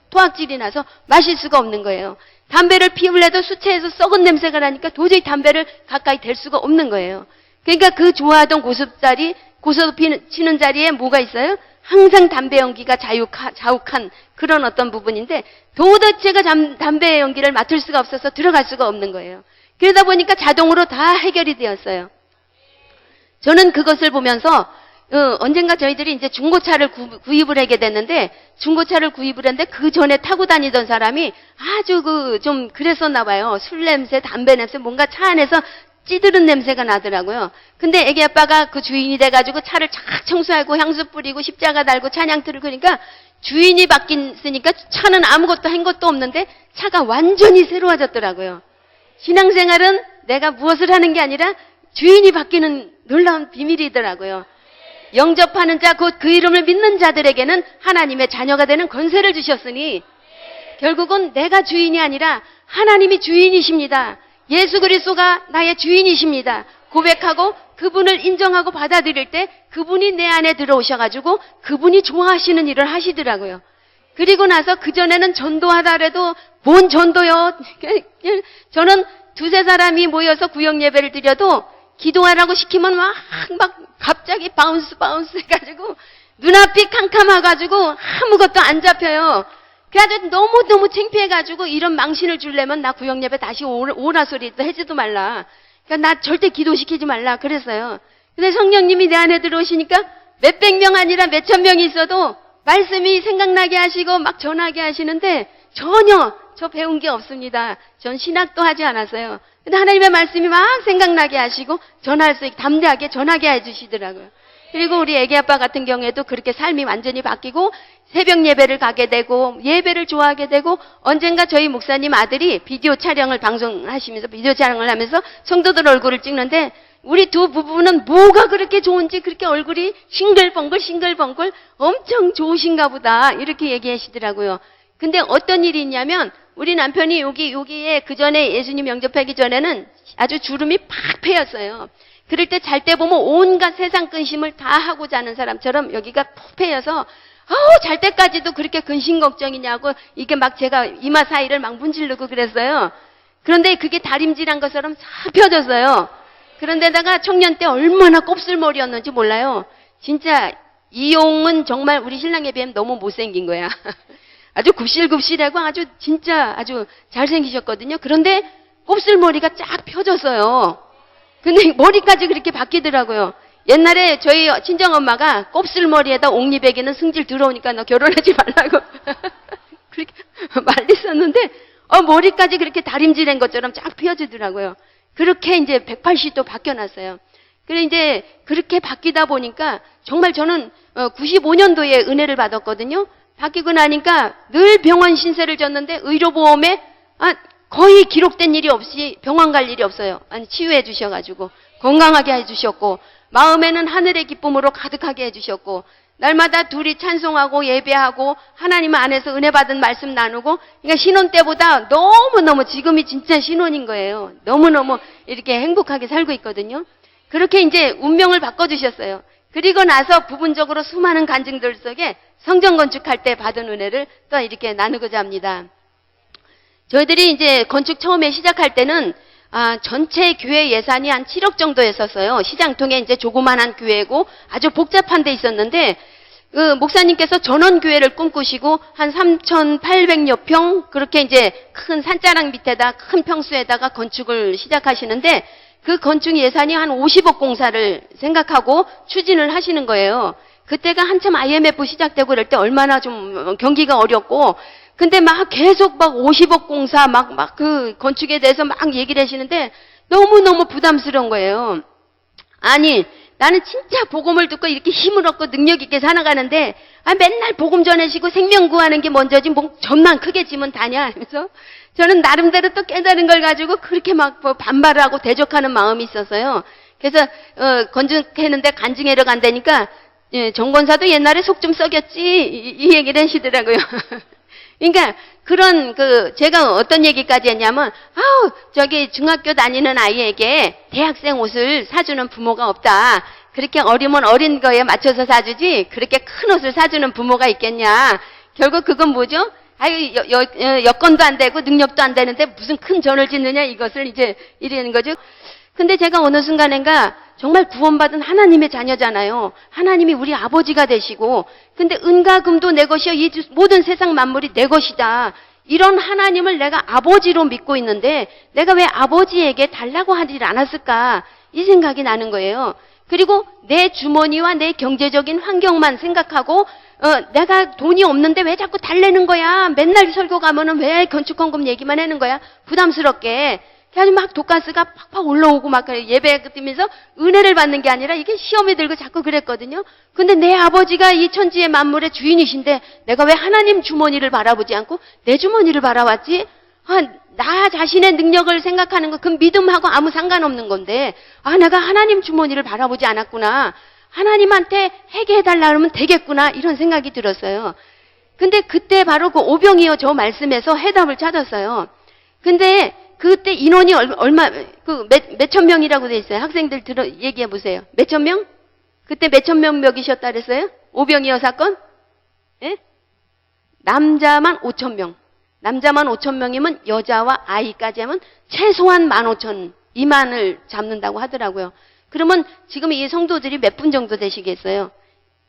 토악질이 나서 마실 수가 없는 거예요. 담배를 피우려도 수채에서 썩은 냄새가 나니까 도저히 담배를 가까이 댈 수가 없는 거예요. 그러니까 그 좋아하던 고소 피는 자리에 뭐가 있어요? 항상 담배 연기가 자욱한 그런 어떤 부분인데 도대체가 담배 연기를 맡을 수가 없어서 들어갈 수가 없는 거예요. 그러다 보니까 자동으로 다 해결이 되었어요. 저는 그것을 보면서 언젠가 저희들이 이제 중고차를 구입을 하게 됐는데 중고차를 구입을 했는데 그 전에 타고 다니던 사람이 아주 좀 그랬었나 봐요. 술 냄새, 담배 냄새, 뭔가 차 안에서 찌드른 냄새가 나더라고요. 근데 애기 아빠가 그 주인이 돼가지고 차를 쫙 청소하고 향수 뿌리고 십자가 달고 찬양틀을 그러니까 주인이 바뀌었으니까 차는 아무것도 한 것도 없는데 차가 완전히 새로워졌더라고요. 신앙생활은 내가 무엇을 하는 게 아니라 주인이 바뀌는 놀라운 비밀이더라고요. 영접하는 자, 곧 그 이름을 믿는 자들에게는 하나님의 자녀가 되는 권세를 주셨으니 결국은 내가 주인이 아니라 하나님이 주인이십니다. 예수 그리스도가 나의 주인이십니다. 고백하고 그분을 인정하고 받아들일 때 그분이 내 안에 들어오셔가지고 그분이 좋아하시는 일을 하시더라고요. 그리고 나서 그전에는 전도하다 해도 뭔 전도요? 저는 두세 사람이 모여서 구역 예배를 드려도 기도하라고 시키면 막 갑자기 바운스 해가지고 눈앞이 캄캄해가지고 아무것도 안 잡혀요. 그래가지고 너무너무 창피해가지고 이런 망신을 주려면 나 구역 예배 다시 오라 소리 하지도 말라. 그러니까 나 절대 기도시키지 말라 그랬어요. 근데 성령님이 내 안에 들어오시니까 몇백 명 아니라 몇천 명이 있어도 말씀이 생각나게 하시고 막 전하게 하시는데 전혀 저 배운 게 없습니다. 전 신학도 하지 않았어요. 근데 하나님의 말씀이 막 생각나게 하시고 전할 수 있게 담대하게 전하게 해주시더라고요. 그리고 우리 애기 아빠 같은 경우에도 그렇게 삶이 완전히 바뀌고 새벽 예배를 가게 되고 예배를 좋아하게 되고 언젠가 저희 목사님 아들이 비디오 촬영을 방송하시면서 비디오 촬영을 하면서 성도들 얼굴을 찍는데 우리 두 부부는 뭐가 그렇게 좋은지 그렇게 얼굴이 싱글벙글 엄청 좋으신가 보다 이렇게 얘기하시더라고요. 근데 어떤 일이 있냐면 우리 남편이 여기에 그 전에 예수님 영접하기 전에는 아주 주름이 팍 패였어요. 그럴 때 잘 때 보면 온갖 세상 근심을 다 하고 자는 사람처럼 여기가 푹 패여서 잘 때까지도 그렇게 근심 걱정이냐고 이게 막 제가 이마 사이를 막 문지르고 그랬어요. 그런데 그게 다림질한 것처럼 싹 펴졌어요. 그런데다가 청년 때 얼마나 곱슬머리였는지 몰라요. 진짜 이용은 정말 우리 신랑에 비하면 너무 못생긴 거야. 아주 굽실굽실하고 아주 잘생기셨거든요. 그런데 곱슬머리가 쫙 펴졌어요. 근데 머리까지 그렇게 바뀌더라고요. 옛날에 저희 친정엄마가 곱슬머리에다 옥리배기는 승질 들어오니까 너 결혼하지 말라고 그렇게 말렸었는데 머리까지 그렇게 다림질한 것처럼 쫙 펴지더라고요. 그렇게 이제 180도 바뀌어놨어요. 그래 이제 그렇게 바뀌다 보니까 정말 저는 95년도에 은혜를 받았거든요. 바뀌고 나니까 늘 병원 신세를 졌는데 의료보험에 거의 기록된 일이 없이 병원 갈 일이 없어요. 치유해 주셔가지고 건강하게 해주셨고 마음에는 하늘의 기쁨으로 가득하게 해주셨고 날마다 둘이 찬송하고 예배하고 하나님 안에서 은혜 받은 말씀 나누고 그러니까 신혼 때보다 너무너무 지금이 진짜 신혼인 거예요. 너무너무 이렇게 행복하게 살고 있거든요. 그렇게 이제 운명을 바꿔주셨어요. 그리고 나서 부분적으로 수많은 간증들 속에 성전 건축할 때 받은 은혜를 또 이렇게 나누고자 합니다. 저희들이 이제 건축 처음에 시작할 때는 전체 교회 예산이 한 7억 정도 했었어요. 시장통에 이제 조그만한 교회고 아주 복잡한 데 있었는데 목사님께서 전원교회를 꿈꾸시고 한 3,800여 평 그렇게 이제 큰 산자락 밑에다 큰 평수에다가 건축을 시작하시는데 그 건축 예산이 한 50억 공사를 생각하고 추진을 하시는 거예요. 그때가 한참 IMF 시작되고 그럴 때 얼마나 좀 경기가 어렵고 근데 막 계속 막 50억 공사 막 그 건축에 대해서 막 얘기를 하시는데 너무너무 부담스러운 거예요. 아니 나는 진짜 복음을 듣고 이렇게 힘을 얻고 능력 있게 살아가는데 맨날 복음 전하시고 생명 구하는 게 먼저지 뭐 전만 크게 지면 다냐 하면서 저는 나름대로 또 깨달은 걸 가지고 그렇게 막 반발하고 대적하는 마음이 있었어요. 그래서 건축했는데 간증회로 간다니까 정권사도 옛날에 속 좀 썩였지 이 얘기를 하시더라고요. 그러니까 그런 제가 어떤 얘기까지 했냐면 저기 중학교 다니는 아이에게 대학생 옷을 사주는 부모가 없다. 그렇게 어리면 어린 거에 맞춰서 사주지 그렇게 큰 옷을 사주는 부모가 있겠냐. 결국 그건 뭐죠? 아유, 여건도 안 되고 능력도 안 되는데 무슨 큰 전을 짓느냐 이것을 이제 이러는 거죠. 근데 제가 어느 순간인가 정말 구원받은 하나님의 자녀잖아요. 하나님이 우리 아버지가 되시고 근데 은과 금도 내 것이요 이 모든 세상 만물이 내 것이다. 이런 하나님을 내가 아버지로 믿고 있는데 내가 왜 아버지에게 달라고 하질 않았을까 이 생각이 나는 거예요. 그리고 내 주머니와 내 경제적인 환경만 생각하고 내가 돈이 없는데 왜 자꾸 달래는 거야. 맨날 설교 가면은 왜 건축헌금 얘기만 하는 거야. 부담스럽게. 그래서 막 돈가스가 팍팍 올라오고 막 예배 드리면서 은혜를 받는 게 아니라 이게 시험에 들고 자꾸 그랬거든요. 근데 내 아버지가 이 천지의 만물의 주인이신데 내가 왜 하나님 주머니를 바라보지 않고 내 주머니를 바라봤지? 나 자신의 능력을 생각하는 거 그 믿음하고 아무 상관없는 건데 내가 하나님 주머니를 바라보지 않았구나. 하나님한테 회개해달라 그러면 되겠구나 이런 생각이 들었어요. 근데 그때 바로 그 오병이어 저 말씀에서 해답을 찾았어요. 근데 그때 인원이 몇천 명이라고 돼 있어요. 학생들 얘기해 보세요. 몇천 명? 그때 몇천 명 먹이셨다 그랬어요? 오병이어 사건? 예? 남자만 5천 명. 남자만 5천 명이면 여자와 아이까지 하면 최소한 15,000, 2만을 잡는다고 하더라고요. 그러면 지금 이 성도들이 몇 분 정도 되시겠어요?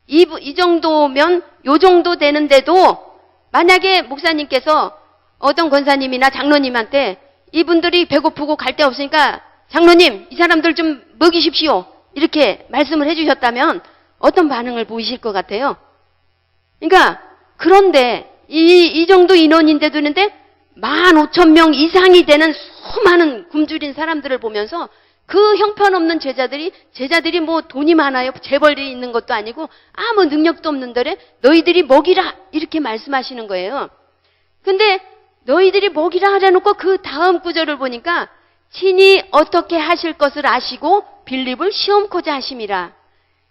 이 정도면 요 정도 되는데도 만약에 목사님께서 어떤 권사님이나 장로님한테 이분들이 배고프고 갈 데 없으니까 장로님 이 사람들 좀 먹이십시오 이렇게 말씀을 해주셨다면 어떤 반응을 보이실 것 같아요? 그러니까 그런데 이 정도 인원인데도 있는데 15,000명 이상이 되는 수많은 굶주린 사람들을 보면서 그 형편없는 제자들이 뭐 돈이 많아요 재벌이 있는 것도 아니고 아무 능력도 없는데 너희들이 먹이라 이렇게 말씀하시는 거예요. 근데 너희들이 먹이라 하려놓고 그 다음 구절을 보니까 친히 어떻게 하실 것을 아시고 빌립을 시험코자 하심이라.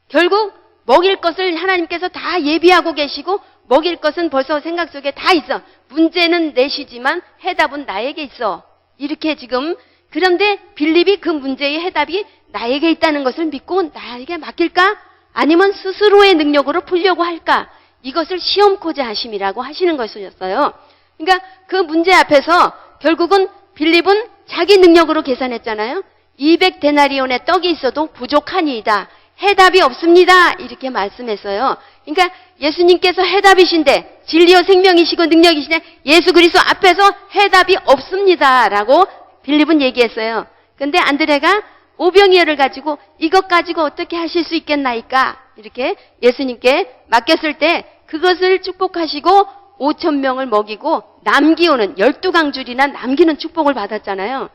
결국 먹일 것을 하나님께서 다 예비하고 계시고 먹일 것은 벌써 생각 속에 다 있어. 문제는 내시지만 해답은 나에게 있어. 이렇게 지금 그런데 빌립이 그 문제의 해답이 나에게 있다는 것을 믿고 나에게 맡길까? 아니면 스스로의 능력으로 풀려고 할까? 이것을 시험코자 하심이라고 하시는 것이었어요. 그러니까 그 문제 앞에서 결국은 빌립은 자기 능력으로 계산했잖아요. 200데나리온의 떡이 있어도 부족하니이다. 해답이 없습니다. 이렇게 말씀했어요. 그러니까 예수님께서 해답이신데 진리요 생명이시고 능력이시냐 예수 그리스도 앞에서 해답이 없습니다. 라고 빌립은 얘기했어요. 근데 안드레가 오병이어를 가지고 이것 가지고 어떻게 하실 수 있겠나이까? 이렇게 예수님께 맡겼을 때 그것을 축복하시고 5,000명을 먹이고 남기오는 12강줄이나 남기는 축복을 받았잖아요.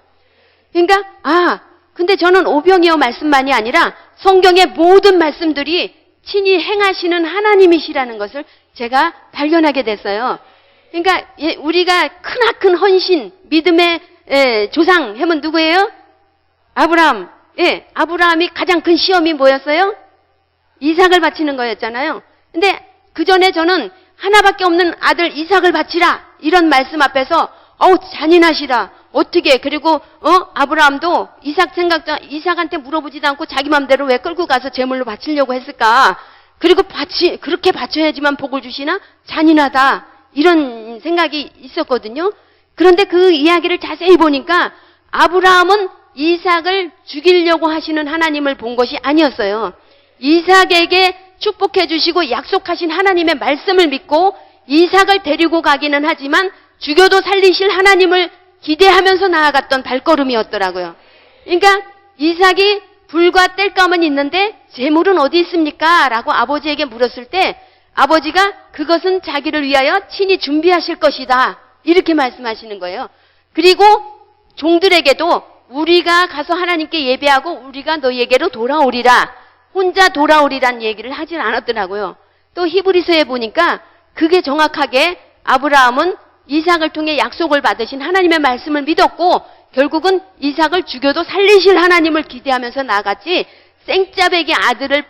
그러니까 근데 저는 오병이어 말씀만이 아니라 성경의 모든 말씀들이 친히 행하시는 하나님이시라는 것을 제가 발견하게 됐어요. 그러니까 우리가 크나큰 헌신, 믿음의 조상 하면 누구예요? 아브라함. 예, 아브라함이 가장 큰 시험이 뭐였어요? 이삭을 바치는 거였잖아요. 근데 그 전에 저는 하나밖에 없는 아들 이삭을 바치라 이런 말씀 앞에서 잔인하시다. 어떻게 그리고 아브라함도 이삭한테 물어보지도 않고 자기 맘대로 왜 끌고 가서 제물로 바치려고 했을까? 그리고 그렇게 바쳐야지만 복을 주시나? 잔인하다. 이런 생각이 있었거든요. 그런데 그 이야기를 자세히 보니까 아브라함은 이삭을 죽이려고 하시는 하나님을 본 것이 아니었어요. 이삭에게 축복해 주시고 약속하신 하나님의 말씀을 믿고 이삭을 데리고 가기는 하지만 죽여도 살리실 하나님을 기대하면서 나아갔던 발걸음이었더라고요. 그러니까 이삭이 불과 땔감은 있는데 재물은 어디 있습니까? 라고 아버지에게 물었을 때 아버지가 그것은 자기를 위하여 친히 준비하실 것이다. 이렇게 말씀하시는 거예요. 그리고 종들에게도 우리가 가서 하나님께 예배하고 우리가 너희에게로 돌아오리라. 혼자 돌아오리란 얘기를 하진 않았더라고요. 또 히브리서에 보니까 그게 정확하게 아브라함은 이삭을 통해 약속을 받으신 하나님의 말씀을 믿었고 결국은 이삭을 죽여도 살리실 하나님을 기대하면서 나갔지 생짜배기 아들을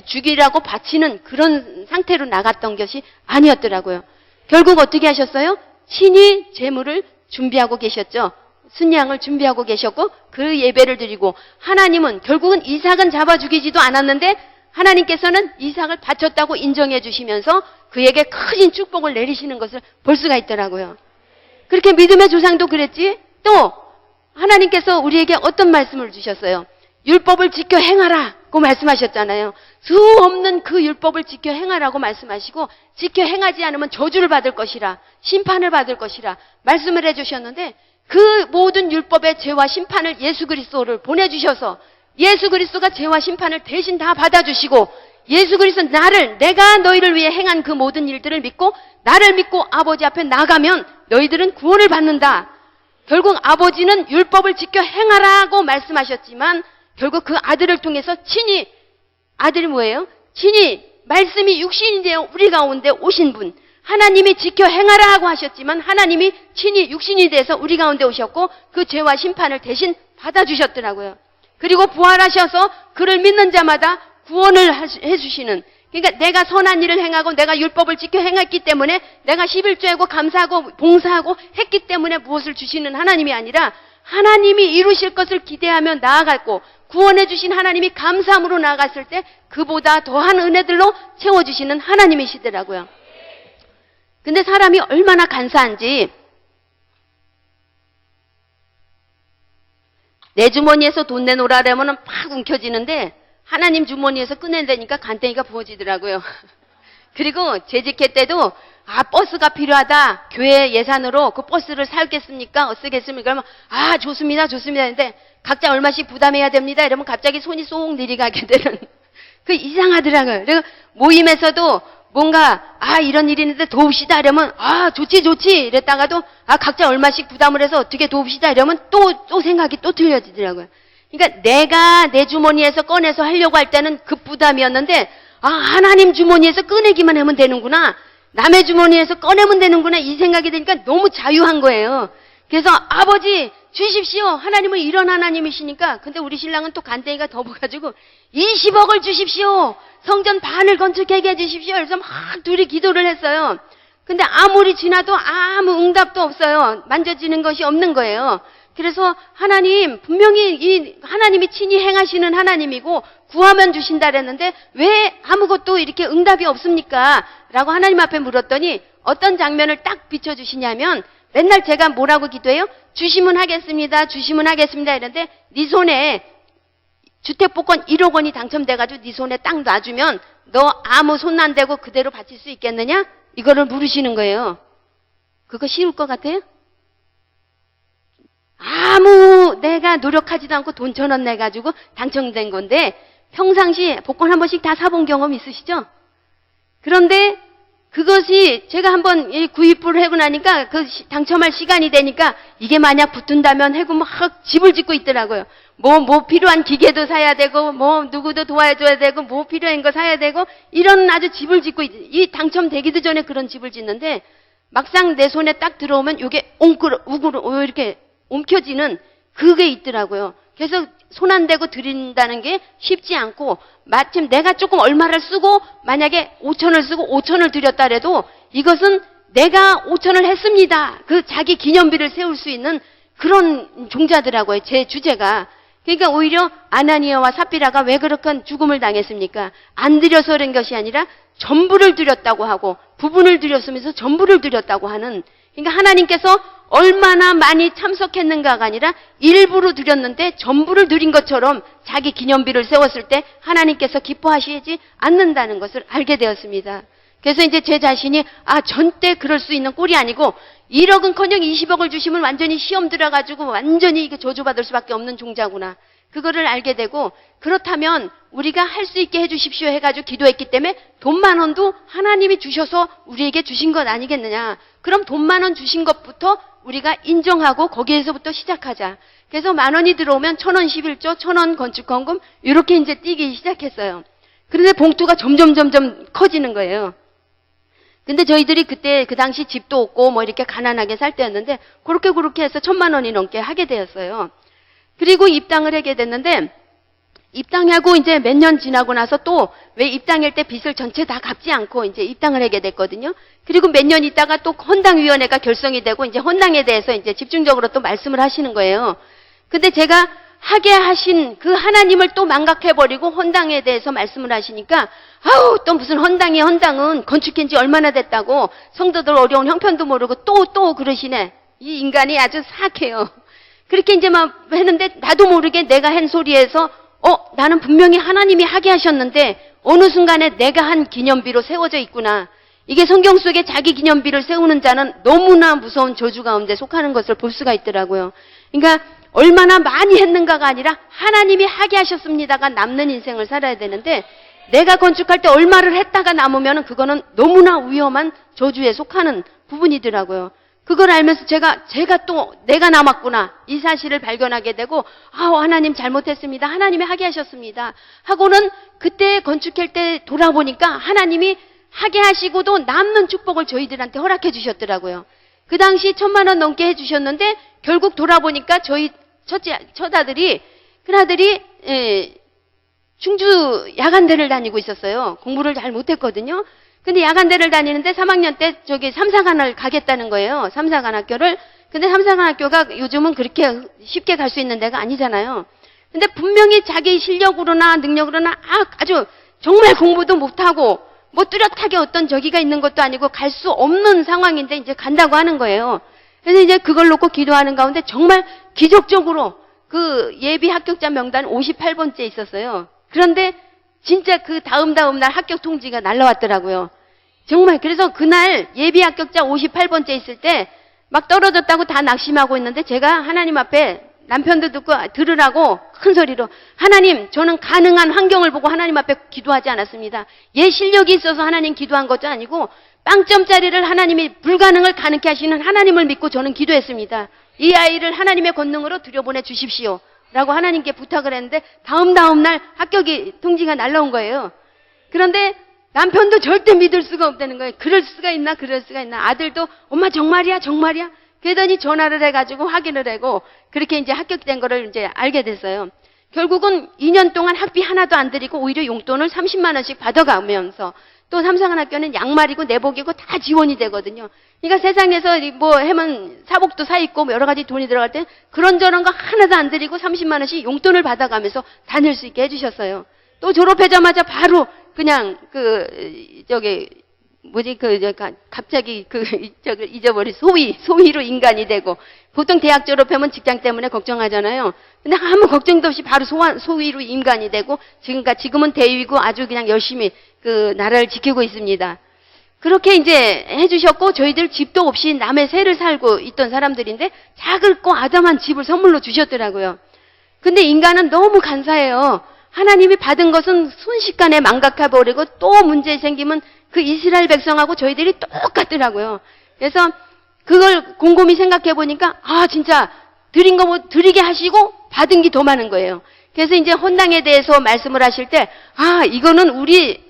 죽이라고 바치는 그런 상태로 나갔던 것이 아니었더라고요. 결국 어떻게 하셨어요? 친히 제물을 준비하고 계셨죠. 순양을 준비하고 계셨고 그 예배를 드리고 하나님은 결국은 이삭은 잡아 죽이지도 않았는데 하나님께서는 이삭을 바쳤다고 인정해 주시면서 그에게 큰 축복을 내리시는 것을 볼 수가 있더라고요. 그렇게 믿음의 조상도 그랬지. 또 하나님께서 우리에게 어떤 말씀을 주셨어요? 율법을 지켜 행하라고 말씀하셨잖아요. 수 없는 그 율법을 지켜 행하라고 말씀하시고 지켜 행하지 않으면 저주를 받을 것이라 심판을 받을 것이라 말씀을 해주셨는데 그 모든 율법의 죄와 심판을 예수 그리스도를 보내주셔서 예수 그리스도가 죄와 심판을 대신 다 받아주시고 예수 그리스도 내가 너희를 위해 행한 그 모든 일들을 믿고 나를 믿고 아버지 앞에 나가면 너희들은 구원을 받는다. 결국 아버지는 율법을 지켜 행하라고 말씀하셨지만 결국 그 아들을 통해서 친히 아들이 뭐예요? 친히 말씀이 육신이 되어 우리 가운데 오신 분 하나님이 지켜 행하라 하고 하셨지만 하나님이 친히 육신이 돼서 우리 가운데 오셨고 그 죄와 심판을 대신 받아주셨더라고요. 그리고 부활하셔서 그를 믿는 자마다 구원을 해주시는 그러니까 내가 선한 일을 행하고 내가 율법을 지켜 행했기 때문에 내가 11조하고 감사하고 봉사하고 했기 때문에 무엇을 주시는 하나님이 아니라 하나님이 이루실 것을 기대하며 나아갔고 구원해 주신 하나님이 감사함으로 나아갔을 때 그보다 더한 은혜들로 채워주시는 하나님이시더라고요. 근데 사람이 얼마나 간사한지 내 주머니에서 돈 내놓으라면 팍 움켜쥐는데 하나님 주머니에서 꺼낸다니까 간땡이가 부어지더라고요. 그리고 재직회 때도 버스가 필요하다. 교회 예산으로 그 버스를 살겠습니까? 쓰겠습니까? 그러면 좋습니다. 좋습니다. 했는데 각자 얼마씩 부담해야 됩니다. 이러면 갑자기 손이 쏙 내려가게 되는 그 이상하더라고요. 그리고 모임에서도 뭔가 이런 일이 있는데 도웁시다 이러면 좋지 이랬다가도 각자 얼마씩 부담을 해서 어떻게 도웁시다 이러면 또 생각이 또 틀려지더라고요. 그러니까 내가 내 주머니에서 꺼내서 하려고 할 때는 그 부담이었는데 하나님 주머니에서 꺼내기만 하면 되는구나. 남의 주머니에서 꺼내면 되는구나. 이 생각이 드니까 너무 자유한 거예요. 그래서 아버지 주십시오. 하나님은 이런 하나님이시니까. 근데 우리 신랑은 또 간땡이가 더 가지고 20억을 주십시오. 성전 반을 건축하게 해주십시오. 그래서 막 둘이 기도를 했어요. 근데 아무리 지나도 아무 응답도 없어요. 만져지는 것이 없는 거예요. 그래서 하나님 분명히 이 하나님이 친히 행하시는 하나님이고 구하면 주신다 그랬는데 왜 아무것도 이렇게 응답이 없습니까? 라고 하나님 앞에 물었더니 어떤 장면을 딱 비춰주시냐면 맨날 제가 뭐라고 기도해요? 주시면 하겠습니다. 주시면 하겠습니다. 이런데 네 손에 주택복권 1억 원이 당첨돼가지고 네 손에 딱 놔주면 너 아무 손 안 대고 그대로 바칠 수 있겠느냐? 이거를 물으시는 거예요. 그거 쉬울 것 같아요? 내가 노력하지도 않고 돈 1,000원 내가지고 당첨된 건데 평상시에 복권 한 번씩 다 사본 경험 있으시죠? 그런데 그것이 제가 한번 구입을 하고 나니까 당첨할 시간이 되니까 이게 만약 붙은다면 하고 막 집을 짓고 있더라고요. 뭐 필요한 기계도 사야 되고 누구도 도와줘야 되고 필요한 거 사야 되고 이런 아주 집을 짓고 이 당첨되기도 전에 그런 집을 짓는데 막상 내 손에 딱 들어오면 이게 우그로 이렇게 움켜지는 그게 있더라고요. 그래서 손 안 대고 드린다는 게 쉽지 않고 마침 내가 조금 얼마를 쓰고 만약에 5,000을 쓰고 5,000을 드렸다 해도 이것은 내가 5,000을 했습니다. 그 자기 기념비를 세울 수 있는 그런 종자더라고요. 제 주제가. 그러니까 오히려 아나니아와 삽비라가 왜 그렇게 죽음을 당했습니까? 안 드려서 그런 것이 아니라 전부를 드렸다고 하고 부분을 드렸으면서 전부를 드렸다고 하는 그러니까 하나님께서 얼마나 많이 참석했는가가 아니라 일부로 드렸는데 전부를 드린 것처럼 자기 기념비를 세웠을 때 하나님께서 기뻐하시지 않는다는 것을 알게 되었습니다. 그래서 이제 제 자신이 절대 그럴 수 있는 꼴이 아니고 1억은커녕 20억을 주시면 완전히 시험 들어가지고 완전히 이게 저주받을 수밖에 없는 종자구나. 그거를 알게 되고 그렇다면 우리가 할 수 있게 해주십시오 해가지고 기도했기 때문에 돈 10,000원도 하나님이 주셔서 우리에게 주신 것 아니겠느냐. 그럼 돈 10,000원 주신 것부터 우리가 인정하고 거기에서부터 시작하자. 그래서 10,000원이 들어오면 1,000원 11조, 1,000원 건축헌금 이렇게 이제 뛰기 시작했어요. 그런데 봉투가 점점 커지는 거예요. 근데 저희들이 그때 그 당시 집도 없고 이렇게 가난하게 살 때였는데 그렇게 해서 1,000,000원이 넘게 하게 되었어요. 그리고 입당을 하게 됐는데 입당하고 이제 몇 년 지나고 나서 또 왜 입당할 때 빚을 전체 다 갚지 않고 이제 입당을 하게 됐거든요. 그리고 몇 년 있다가 또 헌당위원회가 결성이 되고 이제 헌당에 대해서 이제 집중적으로 또 말씀을 하시는 거예요. 근데 제가 하게 하신 그 하나님을 또 망각해버리고 헌당에 대해서 말씀을 하시니까 아우 또 무슨 헌당은 건축한 지 얼마나 됐다고 성도들 어려운 형편도 모르고 또 그러시네. 이 인간이 아주 사악해요. 그렇게 이제 막 했는데 나도 모르게 내가 한 소리에서 나는 분명히 하나님이 하게 하셨는데 어느 순간에 내가 한 기념비로 세워져 있구나. 이게 성경 속에 자기 기념비를 세우는 자는 너무나 무서운 저주 가운데 속하는 것을 볼 수가 있더라고요. 그러니까 얼마나 많이 했는가가 아니라 하나님이 하게 하셨습니다가 남는 인생을 살아야 되는데 내가 건축할 때 얼마를 했다가 남으면 그거는 너무나 위험한 저주에 속하는 부분이더라고요. 그걸 알면서 제가 또 내가 남았구나 이 사실을 발견하게 되고 하나님 잘못했습니다. 하나님이 하게 하셨습니다. 하고는 그때 건축할 때 돌아보니까 하나님이 하게 하시고도 남는 축복을 저희들한테 허락해 주셨더라고요. 그 당시 1,000만 원 넘게 해주셨는데 결국 돌아보니까 저희 첫아들이 큰아들이 충주 야간대를 다니고 있었어요. 공부를 잘 못했거든요. 근데 야간대를 다니는데 3학년 때 저기 삼사관을 가겠다는 거예요. 삼사관 학교를. 근데 삼사관 학교가 요즘은 그렇게 쉽게 갈 수 있는 데가 아니잖아요. 근데 분명히 자기 실력으로나 능력으로나 아주 정말 공부도 못하고 뭐 뚜렷하게 어떤 저기가 있는 것도 아니고 갈 수 없는 상황인데 이제 간다고 하는 거예요. 그래서 이제 그걸 놓고 기도하는 가운데 정말 기적적으로 그 예비 합격자 명단 58번째 있었어요. 그런데 진짜 그 다음 날 합격 통지가 날라왔더라고요. 정말 그래서 그날 예비 합격자 58번째 있을 때 막 떨어졌다고 다 낙심하고 있는데 제가 하나님 앞에 남편도 듣고 들으라고 큰 소리로 하나님 저는 가능한 환경을 보고 하나님 앞에 기도하지 않았습니다. 얘 실력이 있어서 하나님 기도한 것도 아니고 빵점짜리를 하나님이 불가능을 가능케 하시는 하나님을 믿고 저는 기도했습니다. 이 아이를 하나님의 권능으로 들여보내 주십시오 라고 하나님께 부탁을 했는데 다음 날 합격이 통지가 날라온 거예요. 그런데 남편도 절대 믿을 수가 없다는 거예요. 그럴 수가 있나. 아들도 엄마 정말이야. 그러더니 전화를 해가지고 확인을 하고 그렇게 이제 합격된 거를 이제 알게 됐어요. 결국은 2년 동안 학비 하나도 안 드리고 오히려 용돈을 30만 원씩 받아가면서 또 삼사관 학교는 양말이고 내복이고 다 지원이 되거든요. 그러니까 세상에서 뭐 하면 사복도 사 입고 여러 가지 돈이 들어갈 때 그런저런 거 하나도 안 드리고 30만 원씩 용돈을 받아가면서 다닐 수 있게 해주셨어요. 또 졸업하자마자 바로 그냥 갑자기 잊어버린 소위로 인간이 되고 보통 대학 졸업하면 직장 때문에 걱정하잖아요. 근데 아무 걱정도 없이 바로 소위로 인간이 되고 지금은 대위고 아주 그냥 열심히 그 나라를 지키고 있습니다. 그렇게 이제 해주셨고 저희들 집도 없이 남의 새를 살고 있던 사람들인데 작을고 아담한 집을 선물로 주셨더라고요. 근데 인간은 너무 간사해요. 하나님이 받은 것은 순식간에 망각해버리고 또 문제 생기면 그 이스라엘 백성하고 저희들이 똑같더라고요. 그래서 그걸 곰곰이 생각해 보니까 진짜 드린 거 드리게 하시고 받은 게 더 많은 거예요. 그래서 이제 헌당에 대해서 말씀을 하실 때 이거는 우리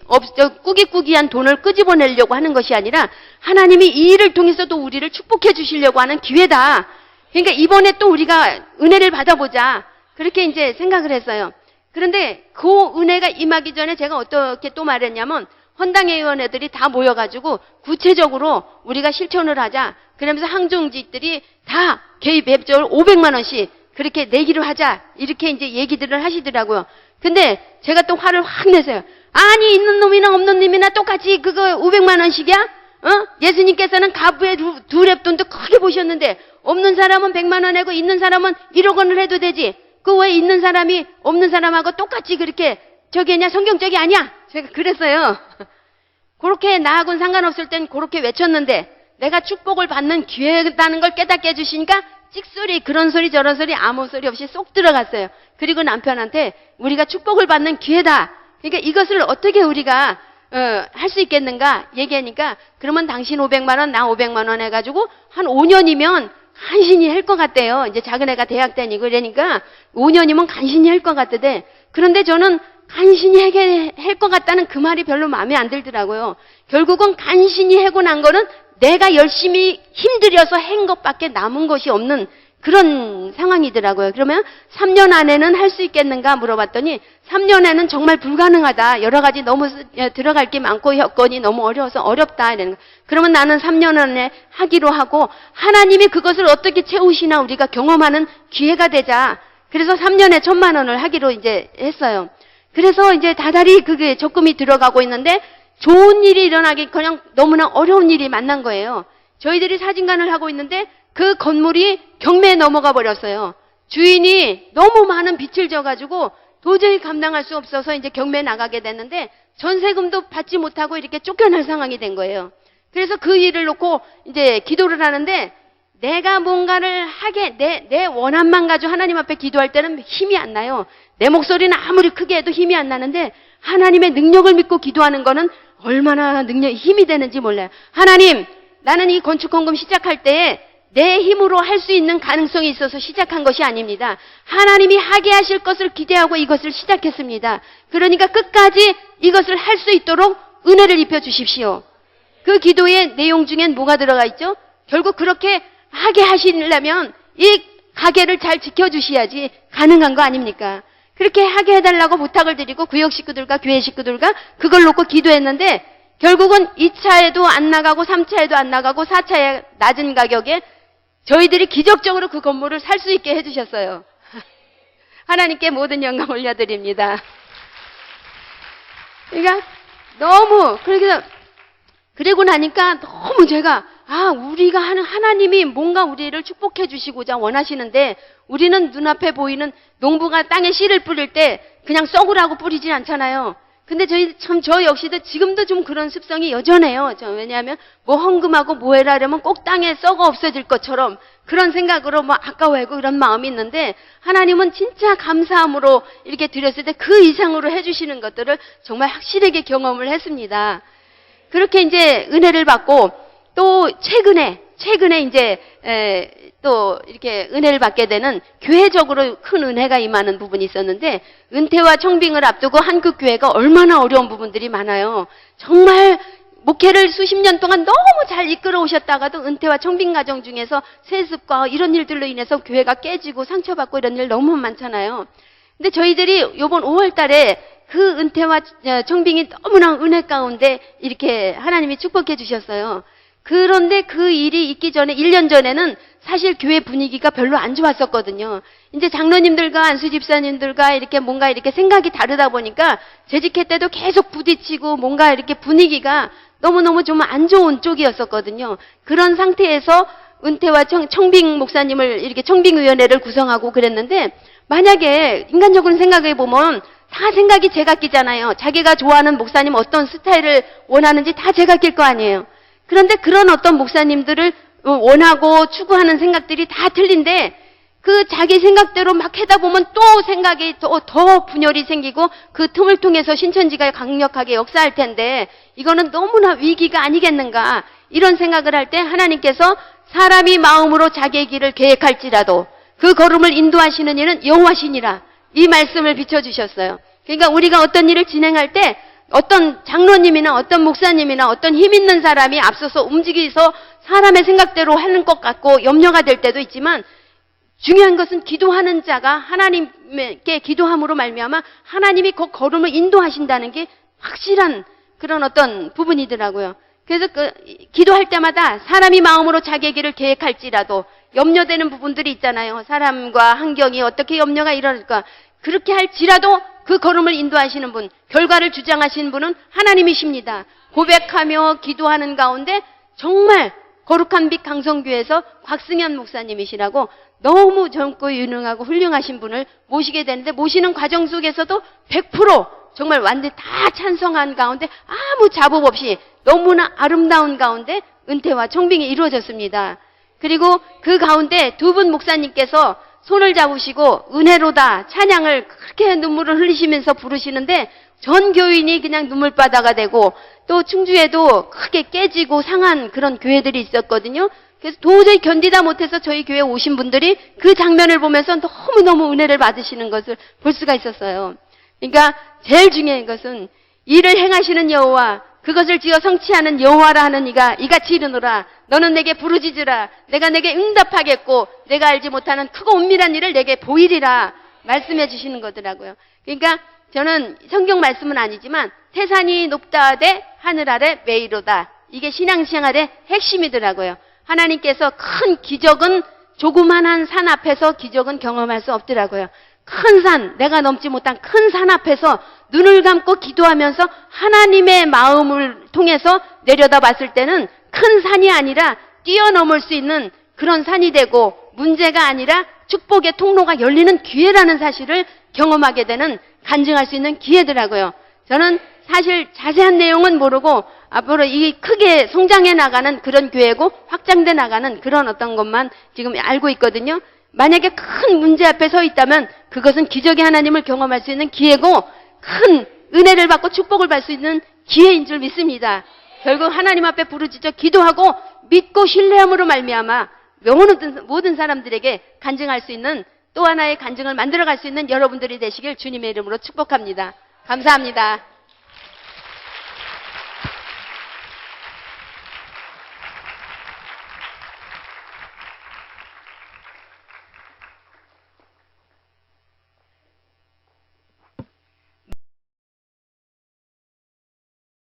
꾸기꾸기한 돈을 끄집어내려고 하는 것이 아니라 하나님이 이 일을 통해서도 우리를 축복해 주시려고 하는 기회다. 그러니까 이번에 또 우리가 은혜를 받아보자. 그렇게 이제 생각을 했어요. 그런데 그 은혜가 임하기 전에 제가 어떻게 또 말했냐면 헌당회의원회들이 다 모여가지고 구체적으로 우리가 실천을 하자. 그러면서 항종직들이 다 개입앱적으로 500만 원씩 그렇게 내기로 하자. 이렇게 이제 얘기들을 하시더라고요. 근데 제가 또 화를 확 내세요. 아니 있는 놈이나 없는 놈이나 똑같이 그거 500만 원씩이야? 예수님께서는 가부의 두 랩돈도 크게 보셨는데 없는 사람은 100만 원 내고 있는 사람은 1억 원을 해도 되지. 그 왜 있는 사람이 없는 사람하고 똑같이 그렇게 저기냐 성경적이 아니야. 제가 그랬어요. 그렇게 나하고는 상관없을 땐 그렇게 외쳤는데 내가 축복을 받는 기회다는 걸 깨닫게 해주시니까 찍소리 그런 소리 저런 소리 아무 소리 없이 쏙 들어갔어요. 그리고 남편한테 우리가 축복을 받는 기회다. 그러니까 이것을 어떻게 우리가 할 수 있겠는가 얘기하니까 그러면 당신 500만 원 나 500만 원 해가지고 한 5년이면 간신히 할 것 같대요. 이제 작은 애가 대학 다니고 이러니까 5년이면 간신히 할 것 같대. 그런데 저는 간신히 하게 할 것 같다는 그 말이 별로 마음에 안 들더라고요. 결국은 간신히 하고 난 거는 내가 열심히 힘들여서 한 것밖에 남은 것이 없는 그런 상황이더라고요. 그러면 3년 안에는 할 수 있겠는가 물어봤더니 3년에는 정말 불가능하다. 여러 가지 너무 들어갈 게 많고 여건이 너무 어려워서 어렵다. 이러는 거. 그러면 나는 3년 안에 하기로 하고 하나님이 그것을 어떻게 채우시나 우리가 경험하는 기회가 되자. 그래서 3년에 1,000만 원을 하기로 이제 했어요. 그래서 이제 다달이 그게 적금이 들어가고 있는데 좋은 일이 일어나기 그냥 너무나 어려운 일이 만난 거예요. 저희들이 사진관을 하고 있는데 그 건물이 경매에 넘어가 버렸어요. 주인이 너무 많은 빚을 져가지고 도저히 감당할 수 없어서 이제 경매에 나가게 됐는데 전세금도 받지 못하고 이렇게 쫓겨날 상황이 된 거예요. 그래서 그 일을 놓고 이제 기도를 하는데 내가 뭔가를 하게 내 원함만 가지고 하나님 앞에 기도할 때는 힘이 안 나요. 내 목소리는 아무리 크게 해도 힘이 안 나는데 하나님의 능력을 믿고 기도하는 거는 얼마나 힘이 되는지 몰라요. 하나님, 나는 이 건축헌금 시작할 때에 내 힘으로 할 수 있는 가능성이 있어서 시작한 것이 아닙니다. 하나님이 하게 하실 것을 기대하고 이것을 시작했습니다. 그러니까 끝까지 이것을 할 수 있도록 은혜를 입혀 주십시오. 그 기도의 내용 중엔 뭐가 들어가 있죠? 결국 그렇게 하게 하시려면 이 가게를 잘 지켜주셔야지 가능한 거 아닙니까? 그렇게 하게 해달라고 부탁을 드리고 구역 식구들과 교회 식구들과 그걸 놓고 기도했는데 결국은 2차에도 안 나가고 3차에도 안 나가고 4차에 낮은 가격에 저희들이 기적적으로 그 건물을 살 수 있게 해주셨어요. 하나님께 모든 영광 올려드립니다. 그러니까 너무 그리고 나니까 너무 제가 우리가 하는 하나님이 뭔가 우리를 축복해 주시고자 원하시는데 우리는 눈앞에 보이는 농부가 땅에 씨를 뿌릴 때 그냥 썩으라고 뿌리진 않잖아요. 근데 저 역시도 지금도 좀 그런 습성이 여전해요. 왜냐하면 뭐 헌금하고 뭐 해라 하려면 꼭 땅에 썩어 없어질 것처럼 그런 생각으로 뭐 아까워하고 이런 마음이 있는데 하나님은 진짜 감사함으로 이렇게 드렸을 때 그 이상으로 해주시는 것들을 정말 확실하게 경험을 했습니다. 그렇게 이제 은혜를 받고 또 최근에 이제 또 이렇게 은혜를 받게 되는 교회적으로 큰 은혜가 임하는 부분이 있었는데 은퇴와 청빙을 앞두고 한국 교회가 얼마나 어려운 부분들이 많아요. 정말 목회를 수십 년 동안 너무 잘 이끌어 오셨다가도 은퇴와 청빙 과정 중에서 세습과 이런 일들로 인해서 교회가 깨지고 상처받고 이런 일 너무 많잖아요. 근데 저희들이 요번 5월 달에 그 은퇴와 청빙이 너무나 은혜 가운데 이렇게 하나님이 축복해 주셨어요. 그런데 그 일이 있기 전에 1년 전에는 사실 교회 분위기가 별로 안 좋았었거든요. 이제 장로님들과 안수 집사님들과 이렇게 뭔가 이렇게 생각이 다르다 보니까 재직회 때도 계속 부딪히고 뭔가 이렇게 분위기가 너무너무 좀 안 좋은 쪽이었었거든요. 그런 상태에서 은퇴와 청빙 목사님을 이렇게 청빙위원회를 구성하고 그랬는데 만약에 인간적으로 생각해 보면 다 생각이 제각기잖아요. 자기가 좋아하는 목사님 어떤 스타일을 원하는지 다 제각기일 거 아니에요. 그런데 그런 어떤 목사님들을 원하고 추구하는 생각들이 다 틀린데 그 자기 생각대로 막 하다 보면 또 생각이 더 분열이 생기고 그 틈을 통해서 신천지가 강력하게 역사할 텐데 이거는 너무나 위기가 아니겠는가 이런 생각을 할 때 하나님께서 사람이 마음으로 자기의 길을 계획할지라도 그 걸음을 인도하시는 이는 여호와시니라 이 말씀을 비춰주셨어요. 그러니까 우리가 어떤 일을 진행할 때 어떤 장로님이나 어떤 목사님이나 어떤 힘 있는 사람이 앞서서 움직여서 사람의 생각대로 하는 것 같고 염려가 될 때도 있지만 중요한 것은 기도하는 자가 하나님께 기도함으로 말미암아 하나님이 그 걸음을 인도하신다는 게 확실한 그런 어떤 부분이더라고요. 그래서 기도할 때마다 사람이 마음으로 자기의 길을 계획할지라도 염려되는 부분들이 있잖아요. 사람과 환경이 어떻게 염려가 일어날까. 그렇게 할지라도 그 걸음을 인도하시는 분, 결과를 주장하시는 분은 하나님이십니다. 고백하며 기도하는 가운데 정말 거룩한 빛 강성교회에서 곽승현 목사님이시라고 너무 젊고 유능하고 훌륭하신 분을 모시게 되는데 모시는 과정 속에서도 100% 정말 완전히 다 찬성한 가운데 아무 자복 없이 너무나 아름다운 가운데 은퇴와 청빙이 이루어졌습니다. 그리고 그 가운데 두 분 목사님께서 손을 잡으시고 은혜로다 찬양을 그렇게 눈물을 흘리시면서 부르시는데 전 교인이 그냥 눈물바다가 되고 또 충주에도 크게 깨지고 상한 그런 교회들이 있었거든요. 그래서 도저히 견디다 못해서 저희 교회 오신 분들이 그 장면을 보면서 너무너무 은혜를 받으시는 것을 볼 수가 있었어요. 그러니까 제일 중요한 것은 일을 행하시는 여호와 그것을 지어 성취하는 여호와라 하는 이가 이같이 이르노라. 너는 내게 부르짖으라. 내가 내게 응답하겠고 내가 알지 못하는 크고 은밀한 일을 내게 보이리라. 말씀해 주시는 거더라고요. 그러니까 저는 성경 말씀은 아니지만 태산이 높다 하되 하늘 아래 메이로다. 이게 신앙생활의 핵심이더라고요. 하나님께서 큰 기적은 조그만한 산 앞에서 기적은 경험할 수 없더라고요. 큰 산, 내가 넘지 못한 큰 산 앞에서 눈을 감고 기도하면서 하나님의 마음을 통해서 내려다 봤을 때는 큰 산이 아니라 뛰어넘을 수 있는 그런 산이 되고 문제가 아니라 축복의 통로가 열리는 기회라는 사실을 경험하게 되는 간증할 수 있는 기회더라고요. 저는 사실 자세한 내용은 모르고 앞으로 이 크게 성장해 나가는 그런 교회고 확장돼 나가는 그런 어떤 것만 지금 알고 있거든요. 만약에 큰 문제 앞에 서 있다면 그것은 기적의 하나님을 경험할 수 있는 기회고 큰 은혜를 받고 축복을 받을 수 있는 기회인 줄 믿습니다. 결국 하나님 앞에 부르짖어 기도하고 믿고 신뢰함으로 말미암아 모든 사람들에게 간증할 수 있는 또 하나의 간증을 만들어갈 수 있는 여러분들이 되시길 주님의 이름으로 축복합니다. 감사합니다.